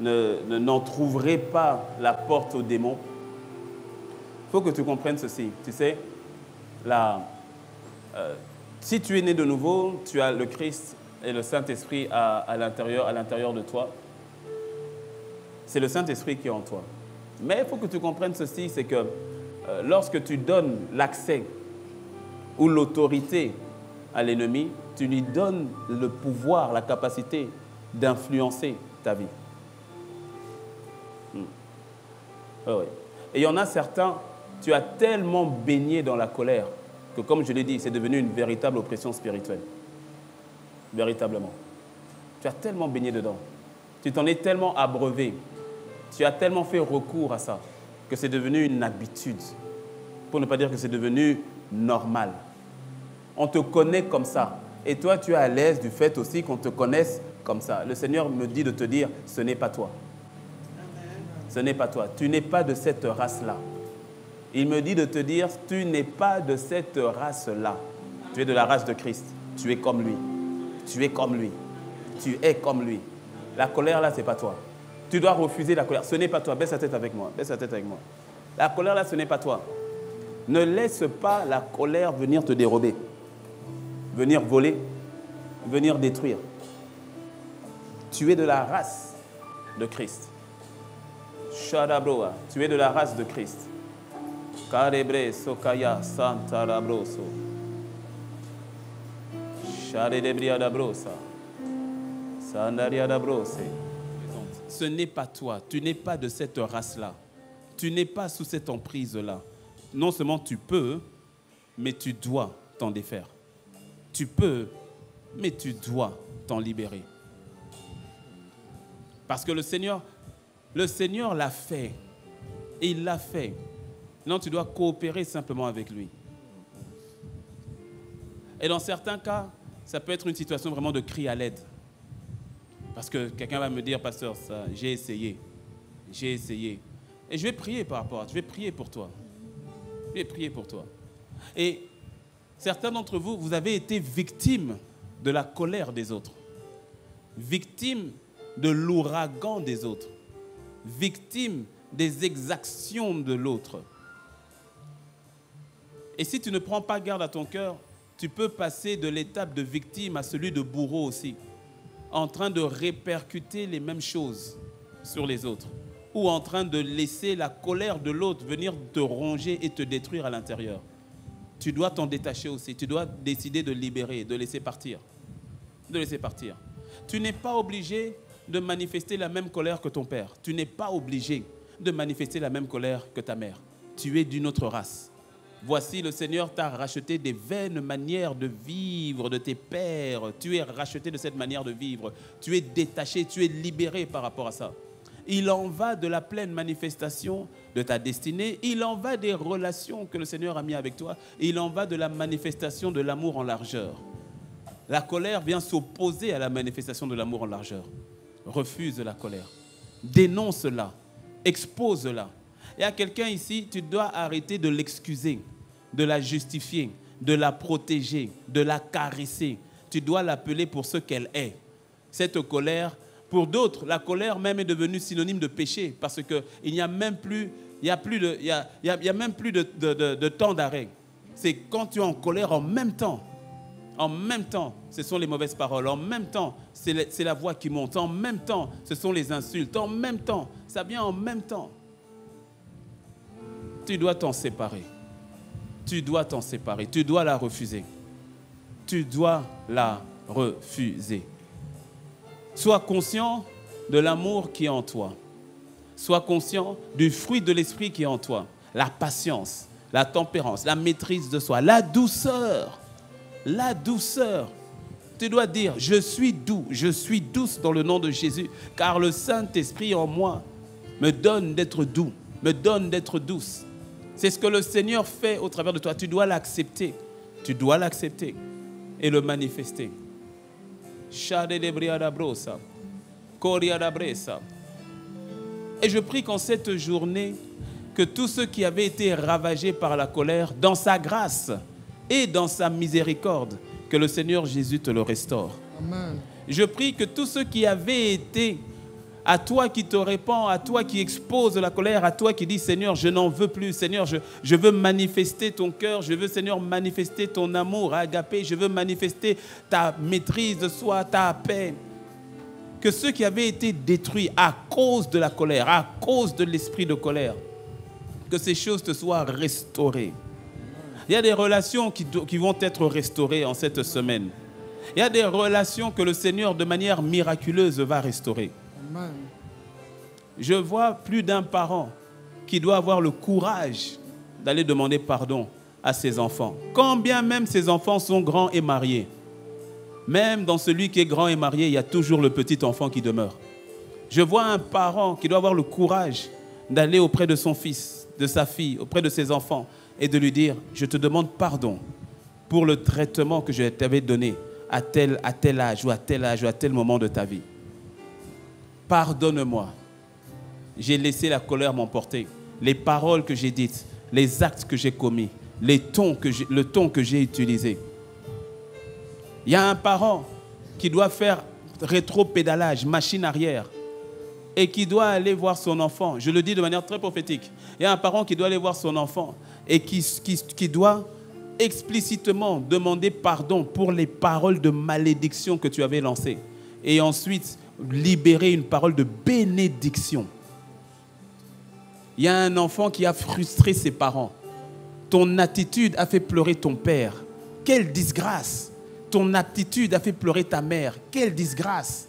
Speaker 1: n'en trouverez pas la porte aux démons. Il faut que tu comprennes ceci. Tu sais, si tu es né de nouveau, tu as le Christ et le Saint-Esprit à l'intérieur de toi. C'est le Saint-Esprit qui est en toi. Mais il faut que tu comprennes ceci, c'est que lorsque tu donnes l'accès ou l'autorité à l'ennemi, tu lui donnes le pouvoir, la capacité d'influencer ta vie. Oui. Et il y en a certains, tu as tellement baigné dans la colère que, comme je l'ai dit, c'est devenu une véritable oppression spirituelle. Véritablement. Tu as tellement baigné dedans. Tu t'en es tellement abreuvé. Tu as tellement fait recours à ça que c'est devenu une habitude. Pour ne pas dire que c'est devenu normal. On te connaît comme ça. Et toi, tu es à l'aise du fait aussi qu'on te connaisse comme ça. Le Seigneur me dit de te dire, ce n'est pas toi. Ce n'est pas toi. Tu n'es pas de cette race-là. Il me dit de te dire, tu n'es pas de cette race-là. Tu es de la race de Christ. Tu es comme lui. Tu es comme lui. Tu es comme lui. La colère là, ce n'est pas toi. Tu dois refuser la colère. Ce n'est pas toi. Baisse la tête avec moi. Baisse la tête avec moi. La colère là, ce n'est pas toi. Ne laisse pas la colère venir te dérober. Venir voler. Venir détruire. Tu es de la race de Christ. Shadabroa. Tu es de la race de Christ. Karebre sokaya santarabroso. Sharedebriadabrosa. Sandariadabrose. Ce n'est pas toi. Tu n'es pas de cette race-là. Tu n'es pas sous cette emprise-là. Non seulement tu peux, mais tu dois t'en défaire. Tu peux, mais tu dois t'en libérer. Parce que le Seigneur l'a fait. Et il l'a fait. Non, tu dois coopérer simplement avec lui. Et dans certains cas, ça peut être une situation vraiment de cri à l'aide. Parce que quelqu'un va me dire, pasteur, ça, j'ai essayé. J'ai essayé. Et je vais prier par rapport à toi. Je vais prier pour toi. Je vais prier pour toi. Et certains d'entre vous, vous avez été victimes de la colère des autres. Victimes de l'ouragan des autres. Victimes des exactions de l'autre. Et si tu ne prends pas garde à ton cœur, tu peux passer de l'étape de victime à celui de bourreau aussi, en train de répercuter les mêmes choses sur les autres, ou en train de laisser la colère de l'autre venir te ronger et te détruire à l'intérieur. Tu dois t'en détacher aussi, tu dois décider de libérer, de laisser partir. De laisser partir. Tu n'es pas obligé de manifester la même colère que ton père. Tu n'es pas obligé de manifester la même colère que ta mère. Tu es d'une autre race. Voici, le Seigneur t'a racheté des vaines manières de vivre de tes pères. Tu es racheté de cette manière de vivre. Tu es détaché, tu es libéré par rapport à ça. Il en va de la pleine manifestation de ta destinée. Il en va des relations que le Seigneur a mis avec toi. Il en va de la manifestation de l'amour en largeur. La colère vient s'opposer à la manifestation de l'amour en largeur. Refuse la colère. Dénonce-la. Expose-la. Il y a quelqu'un ici, tu dois arrêter de l'excuser, de la justifier, de la protéger, de la caresser. Tu dois l'appeler pour ce qu'elle est. Cette colère, pour d'autres, la colère même est devenue synonyme de péché parce qu'il n'y a même plus, il y a même plus de temps d'arrêt. C'est quand tu es en colère en même temps, ce sont les mauvaises paroles. En même temps, c'est la voix qui monte. En même temps, ce sont les insultes. En même temps, ça vient en même temps. Tu dois t'en séparer. Tu dois t'en séparer. Tu dois la refuser. Tu dois la refuser. Sois conscient de l'amour qui est en toi. Sois conscient du fruit de l'esprit qui est en toi. La patience, la tempérance, la maîtrise de soi, la douceur. La douceur. Tu dois dire, je suis doux, je suis douce dans le nom de Jésus, car le Saint-Esprit en moi me donne d'être doux, me donne d'être douce. C'est ce que le Seigneur fait au travers de toi. Tu dois l'accepter. Tu dois l'accepter et le manifester. Et je prie qu'en cette journée, que tous ceux qui avaient été ravagés par la colère, dans sa grâce et dans sa miséricorde, que le Seigneur Jésus te le restaure. Amen. Je prie que tous ceux qui avaient été, à toi qui te répands, à toi qui expose la colère, à toi qui dis, Seigneur, je n'en veux plus, Seigneur, je veux manifester ton cœur, je veux, Seigneur, manifester ton amour, agapé, je veux manifester ta maîtrise de soi, ta paix. Que ceux qui avaient été détruits à cause de la colère, à cause de l'esprit de colère, que ces choses te soient restaurées. Il y a des relations qui vont être restaurées en cette semaine. Il y a des relations que le Seigneur, de manière miraculeuse, va restaurer. Amen. Je vois plus d'un parent qui doit avoir le courage d'aller demander pardon à ses enfants. Quand bien même ses enfants sont grands et mariés, même dans celui qui est grand et marié, il y a toujours le petit enfant qui demeure. Je vois un parent qui doit avoir le courage d'aller auprès de son fils, de sa fille, auprès de ses enfants et de lui dire, je te demande pardon pour le traitement que je t'avais donné à tel âge ou à tel moment de ta vie. Pardonne-moi. J'ai laissé la colère m'emporter. Les paroles que j'ai dites, les actes que j'ai commis, le ton que j'ai utilisé. Il y a un parent qui doit faire rétro-pédalage, machine arrière, et qui doit aller voir son enfant. Je le dis de manière très prophétique. Il y a un parent qui doit aller voir son enfant et qui doit explicitement demander pardon pour les paroles de malédiction que tu avais lancées. Et ensuite, libérer une parole de bénédiction. Il y a un enfant qui a frustré ses parents. Ton attitude a fait pleurer ton père. Quelle disgrâce! Ton attitude a fait pleurer ta mère. Quelle disgrâce!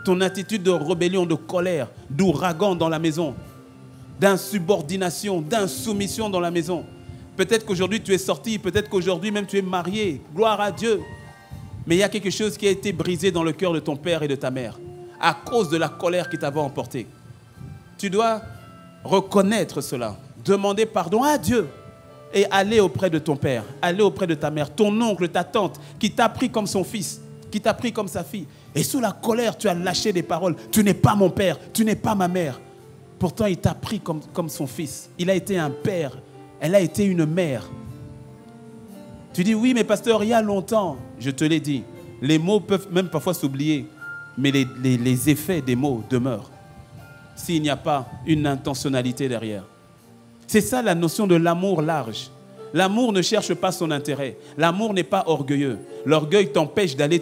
Speaker 1: Ton attitude de rébellion, de colère, d'ouragan dans la maison, d'insubordination, d'insoumission dans la maison. Peut-être qu'aujourd'hui tu es sorti, peut-être qu'aujourd'hui même tu es marié. Gloire à Dieu. Mais il y a quelque chose qui a été brisé dans le cœur de ton père et de ta mère à cause de la colère qui t'avait emporté. Tu dois reconnaître cela, demander pardon à Dieu et aller auprès de ton père, aller auprès de ta mère, ton oncle, ta tante qui t'a pris comme son fils, qui t'a pris comme sa fille. Et sous la colère, tu as lâché des paroles. Tu n'es pas mon père, tu n'es pas ma mère. Pourtant, il t'a pris comme son fils. Il a été un père, elle a été une mère. Tu dis, oui, mais pasteur, il y a longtemps. Je te l'ai dit, les mots peuvent même parfois s'oublier, mais les effets des mots demeurent s'il n'y a pas une intentionnalité derrière. C'est ça la notion de l'amour large. L'amour ne cherche pas son intérêt. L'amour n'est pas orgueilleux. L'orgueil t'empêche d'aller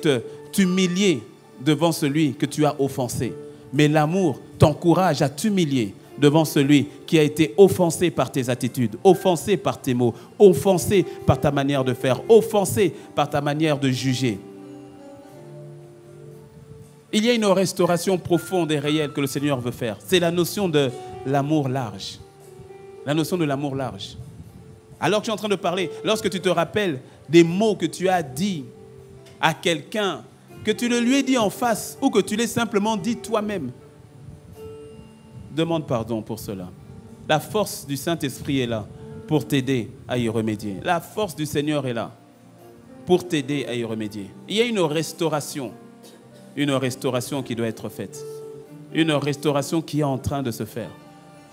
Speaker 1: t'humilier devant celui que tu as offensé. Mais l'amour t'encourage à t'humilier devant celui qui a été offensé par tes attitudes, offensé par tes mots, offensé par ta manière de faire, offensé par ta manière de juger. Il y a une restauration profonde et réelle que le Seigneur veut faire. C'est la notion de l'amour large. La notion de l'amour large. Alors que tu es en train de parler, lorsque tu te rappelles des mots que tu as dit à quelqu'un, que tu le lui aies dit en face ou que tu l'aies simplement dit toi-même, demande pardon pour cela. La force du Saint-Esprit est là pour t'aider à y remédier. La force du Seigneur est là pour t'aider à y remédier. Il y a une restauration qui doit être faite. Une restauration qui est en train de se faire.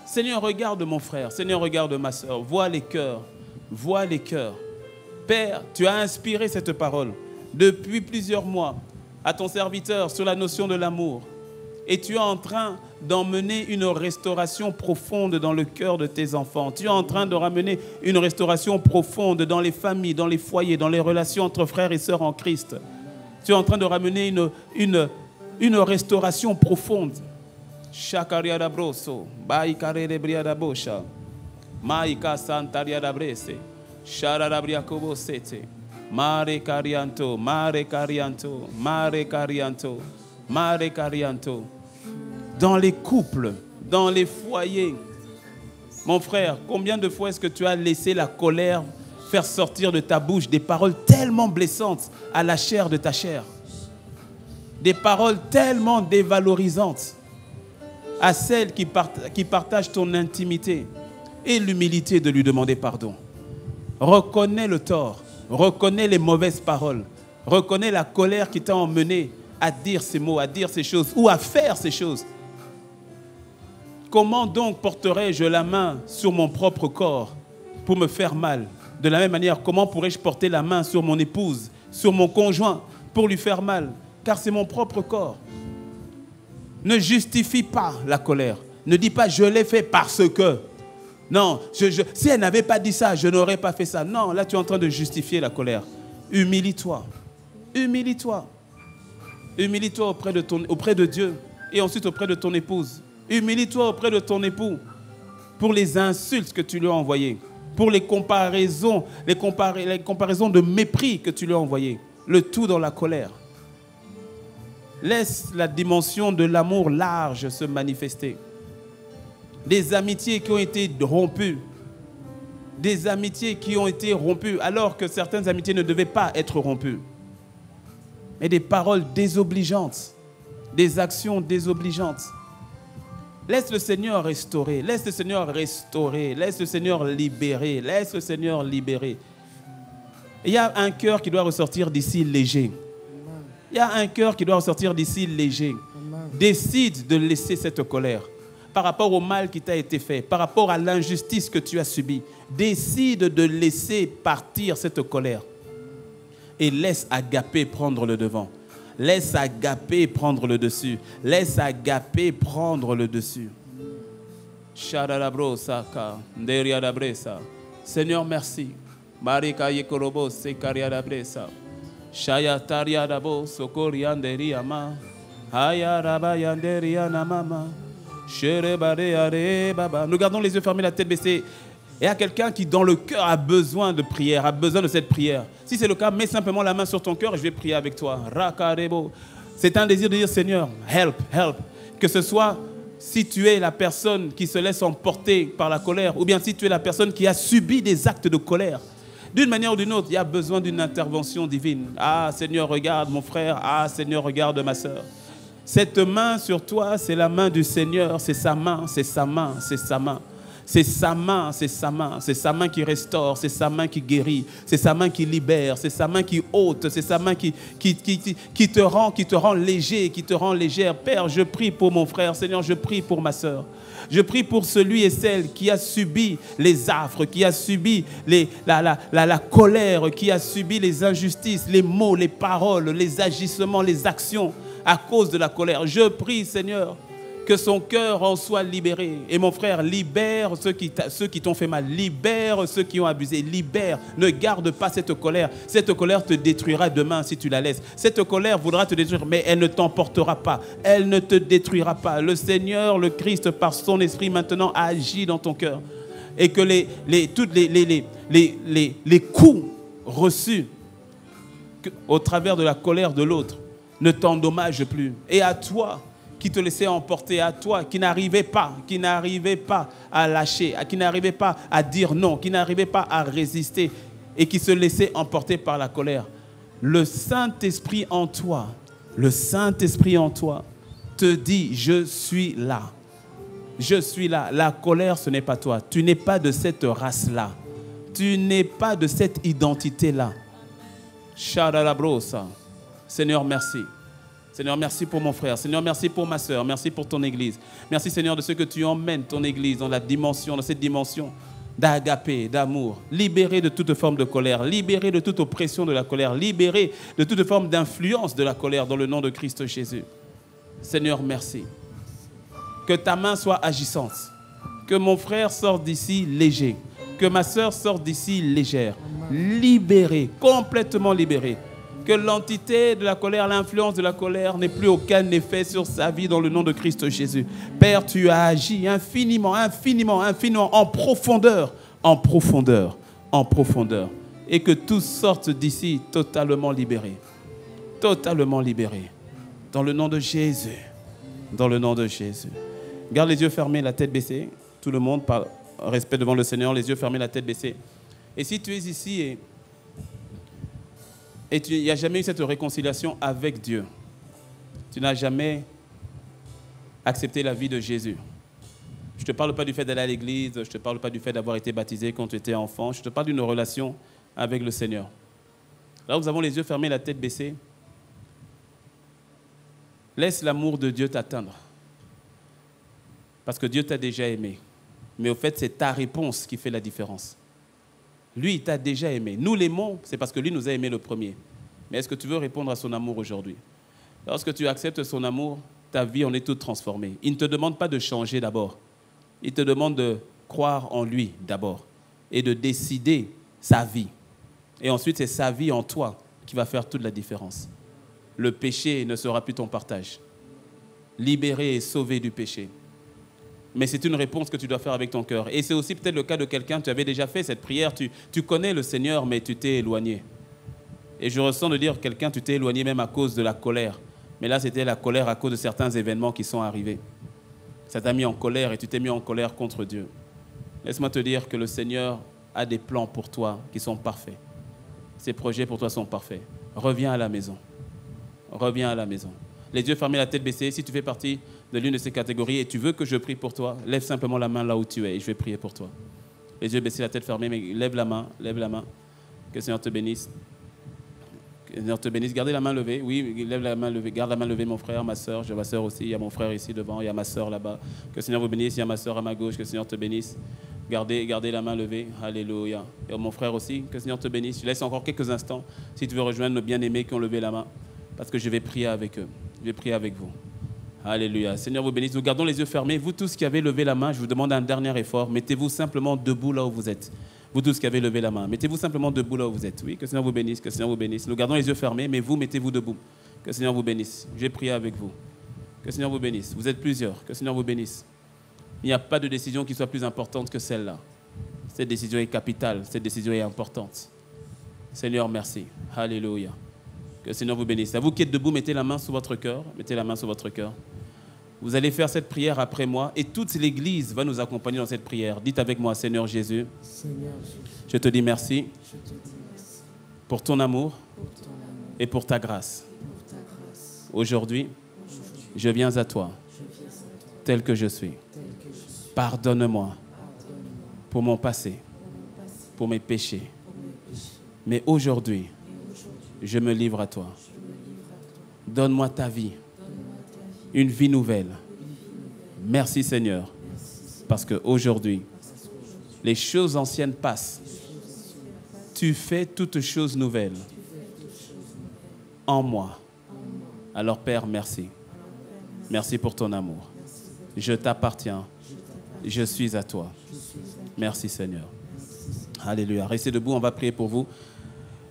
Speaker 1: Seigneur, regarde mon frère. Seigneur, regarde ma soeur. Vois les cœurs. Vois les cœurs. Père, tu as inspiré cette parole depuis plusieurs mois à ton serviteur sur la notion de l'amour. Et tu es en train d'emmener une restauration profonde dans le cœur de tes enfants. Tu es en train de ramener une restauration profonde dans les familles, dans les foyers, dans les relations entre frères et sœurs en Christ. Tu es en train de ramener une restauration profonde. Shakaria da broso, baikare de bria da bosha, maika santaria da brese, shara da bria kobo sete, mare carianto, mare carianto, mare carianto, mare carianto. Dans les couples, dans les foyers, mon frère, combien de fois est-ce que tu as laissé la colère faire sortir de ta bouche des paroles tellement blessantes à la chair de ta chair, des paroles tellement dévalorisantes à celle qui partage ton intimité, et l'humilité de lui demander pardon. Reconnais le tort, reconnais les mauvaises paroles, reconnais la colère qui t'a emmené à dire ces mots, à dire ces choses ou à faire ces choses. Comment donc porterais-je la main sur mon propre corps pour me faire mal? De la même manière, comment pourrais-je porter la main sur mon épouse, sur mon conjoint pour lui faire mal? Car c'est mon propre corps. Ne justifie pas la colère. Ne dis pas « je l'ai fait parce que ». Non, si elle n'avait pas dit ça, je n'aurais pas fait ça. Non, là tu es en train de justifier la colère. Humilie-toi. Humilie-toi. Humilie-toi auprès de Dieu et ensuite auprès de ton épouse. Humilie-toi auprès de ton époux pour les insultes que tu lui as envoyées, pour les comparaisons de mépris que tu lui as envoyées. Le tout dans la colère. Laisse la dimension de l'amour large se manifester. Des amitiés qui ont été rompues. Des amitiés qui ont été rompues alors que certaines amitiés ne devaient pas être rompues. Mais des paroles désobligeantes. Des actions désobligeantes. Laisse le Seigneur restaurer. Laisse le Seigneur restaurer. Laisse le Seigneur libérer. Laisse le Seigneur libérer. Il y a un cœur qui doit ressortir d'ici léger. Il y a un cœur qui doit ressortir d'ici léger. Décide de laisser cette colère. par rapport au mal qui t'a été fait, par rapport à l'injustice que tu as subie. Décide de laisser partir cette colère et laisse Agapé prendre le devant. Laisse Agapé prendre le dessus. Laisse Agapé prendre le dessus. Seigneur, merci. Marika yekorobo sekariadabresa. Shaya tariadabo sokorianderiama. Haya rabayanderiana mama. Sherebareare baba. Nous gardons les yeux fermés, la tête baissée. Et à quelqu'un qui, dans le cœur, a besoin de prière, a besoin de cette prière. Si c'est le cas, mets simplement la main sur ton cœur et je vais prier avec toi. Rakarebo. C'est un désir de dire, Seigneur, help, help. Que ce soit si tu es la personne qui se laisse emporter par la colère, ou bien si tu es la personne qui a subi des actes de colère. D'une manière ou d'une autre, il y a besoin d'une intervention divine. Ah, Seigneur, regarde mon frère. Ah, Seigneur, regarde ma sœur. Cette main sur toi, c'est la main du Seigneur. C'est sa main, c'est sa main, c'est sa main. C'est sa main, c'est sa main. C'est sa main qui restaure, c'est sa main qui guérit. C'est sa main qui libère, c'est sa main qui ôte. C'est sa main qui te rend léger, qui te rend légère. Père, je prie pour mon frère. Seigneur, je prie pour ma sœur. Je prie pour celui et celle qui a subi les affres, qui a subi la colère, qui a subi les injustices, les mots, les paroles, les agissements, les actions à cause de la colère. Je prie, Seigneur, que son cœur en soit libéré. Et mon frère, libère ceux qui t'ont fait mal. Libère ceux qui ont abusé. Libère. Ne garde pas cette colère. Cette colère te détruira demain si tu la laisses. Cette colère voudra te détruire, mais elle ne t'emportera pas. Elle ne te détruira pas. Le Seigneur, le Christ, par son esprit, maintenant, agit dans ton cœur. Et que tous les coups reçus au travers de la colère de l'autre ne t'endommagent plus. Et à toi, qui te laissait emporter, à toi, qui n'arrivait pas à lâcher, qui n'arrivait pas à dire non, qui n'arrivait pas à résister et qui se laissait emporter par la colère. Le Saint-Esprit en toi te dit, je suis là. Je suis là. La colère, ce n'est pas toi. Tu n'es pas de cette race-là. Tu n'es pas de cette identité-là. Shadalabrosa. Seigneur, merci. Seigneur, merci pour mon frère. Seigneur, merci pour ma sœur. Merci pour ton Église. Merci, Seigneur, de ce que tu emmènes ton Église dans cette dimension d'agapé, d'amour. Libéré de toute forme de colère. Libéré de toute oppression de la colère. Libéré de toute forme d'influence de la colère dans le nom de Christ Jésus. Seigneur, merci. Que ta main soit agissante. Que mon frère sorte d'ici léger. Que ma sœur sorte d'ici légère. Libéré, complètement libéré. Que l'entité de la colère, l'influence de la colère n'ait plus aucun effet sur sa vie dans le nom de Christ Jésus. Père, tu as agi infiniment, infiniment, infiniment, en profondeur. Et que tous sortent d'ici totalement libérés. Totalement libérés. Dans le nom de Jésus. Dans le nom de Jésus. Garde les yeux fermés, la tête baissée. Tout le monde, par respect devant le Seigneur, les yeux fermés, la tête baissée. Et si tu es ici et il n'y a jamais eu cette réconciliation avec Dieu. Tu n'as jamais accepté la vie de Jésus. Je ne te parle pas du fait d'aller à l'église, je ne te parle pas du fait d'avoir été baptisé quand tu étais enfant, je te parle d'une relation avec le Seigneur. Là, nous avons les yeux fermés, la tête baissée. Laisse l'amour de Dieu t'atteindre. Parce que Dieu t'a déjà aimé. Mais au fait, c'est ta réponse qui fait la différence. Lui, il t'a déjà aimé. Nous l'aimons, c'est parce que lui nous a aimé le premier. Mais est-ce que tu veux répondre à son amour aujourd'hui? Lorsque tu acceptes son amour, ta vie en est toute transformée. Il ne te demande pas de changer d'abord. Il te demande de croire en lui d'abord et de décider sa vie. Et ensuite, c'est sa vie en toi qui va faire toute la différence. Le péché ne sera plus ton partage. Libéré et sauvé du péché. Mais c'est une réponse que tu dois faire avec ton cœur. Et c'est aussi peut-être le cas de quelqu'un, tu avais déjà fait cette prière, tu connais le Seigneur, mais tu t'es éloigné. Et je ressens de dire quelqu'un, tu t'es éloigné même à cause de la colère. Mais là, c'était la colère à cause de certains événements qui sont arrivés. Ça t'a mis en colère et tu t'es mis en colère contre Dieu. Laisse-moi te dire que le Seigneur a des plans pour toi qui sont parfaits. Ses projets pour toi sont parfaits. Reviens à la maison. Reviens à la maison. Les yeux fermés, la tête baissée. Si tu fais partie de l'une de ces catégories et tu veux que je prie pour toi, lève simplement la main là où tu es et je vais prier pour toi. Les yeux baissés, la tête fermée, mais lève la main. Que le Seigneur te bénisse. Que le Seigneur te bénisse. Gardez la main levée. Oui, lève la main levée. Garde la main levée, mon frère, ma soeur. J'ai ma soeur aussi. Il y a mon frère ici devant. Il y a ma soeur là-bas. Que le Seigneur vous bénisse. Il y a ma soeur à ma gauche. Que le Seigneur te bénisse. Gardez la main levée. Alléluia. Et mon frère aussi. Que le Seigneur te bénisse. Je laisse encore quelques instants si tu veux rejoindre nos bien-aimés qui ont levé la main. Parce que je vais prier avec eux. Je vais prier avec vous. Alléluia. Seigneur vous bénisse. Nous gardons les yeux fermés. Vous tous qui avez levé la main, je vous demande un dernier effort. Mettez-vous simplement debout là où vous êtes. Vous tous qui avez levé la main, mettez-vous simplement debout là où vous êtes. Oui, que le Seigneur vous bénisse, que le Seigneur vous bénisse. Nous gardons les yeux fermés, mais vous, mettez-vous debout. Que le Seigneur vous bénisse. J'ai prié avec vous. Que le Seigneur vous bénisse. Vous êtes plusieurs. Que le Seigneur vous bénisse. Il n'y a pas de décision qui soit plus importante que celle-là. Cette décision est capitale. Cette décision est importante. Seigneur, merci. Alléluia. Que le Seigneur vous bénisse. À vous qui êtes debout, mettez la main sur votre cœur. Mettez la main sur votre cœur. Vous allez faire cette prière après moi et toute l'Église va nous accompagner dans cette prière. Dites avec moi, Seigneur Jésus, je te dis merci pour ton amour et pour ta grâce. Aujourd'hui, je viens à toi tel que je suis. Pardonne-moi pour mon passé, pour mes péchés. Mais aujourd'hui, je me livre à toi. Donne-moi ta vie. Une vie nouvelle. Merci Seigneur, parce qu'aujourd'hui, les choses anciennes passent. Tu fais toutes choses nouvelles en moi. Alors Père, merci. Merci pour ton amour. Je t'appartiens. Je suis à toi. Merci Seigneur. Alléluia. Restez debout, on va prier pour vous.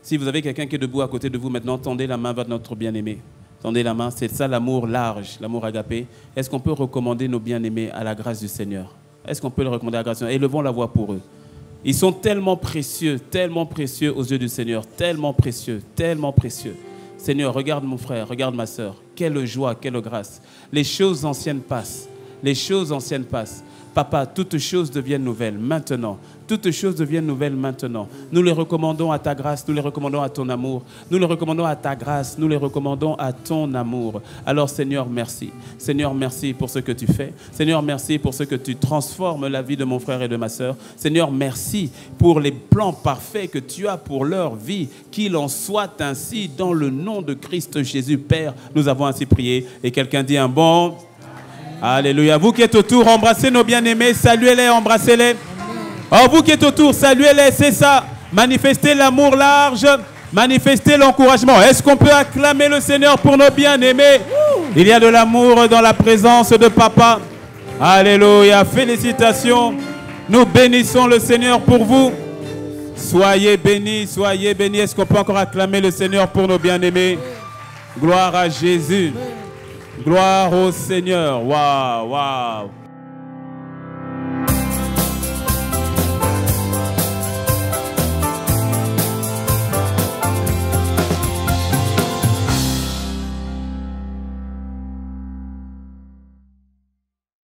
Speaker 1: Si vous avez quelqu'un qui est debout à côté de vous, maintenant, tendez la main vers notre bien-aimé. Tendez la main, c'est ça l'amour large, l'amour agapé. Est-ce qu'on peut recommander nos bien-aimés à la grâce du Seigneur? Est-ce qu'on peut le recommander à la grâce du Seigneur? Élevons la voix pour eux. Ils sont tellement précieux aux yeux du Seigneur, tellement précieux, tellement précieux. Seigneur, regarde mon frère, regarde ma soeur. Quelle joie, quelle grâce. Les choses anciennes passent. Les choses anciennes passent. Papa, toutes choses deviennent nouvelles maintenant. Toutes choses deviennent nouvelles maintenant. Nous les recommandons à ta grâce, nous les recommandons à ton amour. Nous les recommandons à ta grâce, nous les recommandons à ton amour. Alors Seigneur, merci. Seigneur, merci pour ce que tu fais. Seigneur, merci pour ce que tu transformes la vie de mon frère et de ma sœur. Seigneur, merci pour les plans parfaits que tu as pour leur vie. Qu'il en soit ainsi dans le nom de Christ Jésus. Père, nous avons ainsi prié. Et quelqu'un dit un bon... Alléluia. Vous qui êtes autour, embrassez nos bien-aimés, saluez-les, embrassez-les. Oh, vous qui êtes autour, saluez-les, c'est ça. Manifestez l'amour large, manifestez l'encouragement. Est-ce qu'on peut acclamer le Seigneur pour nos bien-aimés? Il y a de l'amour dans la présence de Papa. Alléluia. Félicitations. Nous bénissons le Seigneur pour vous. Soyez bénis, soyez bénis. Est-ce qu'on peut encore acclamer le Seigneur pour nos bien-aimés? Gloire à Jésus. Gloire au Seigneur. Waouh, waouh.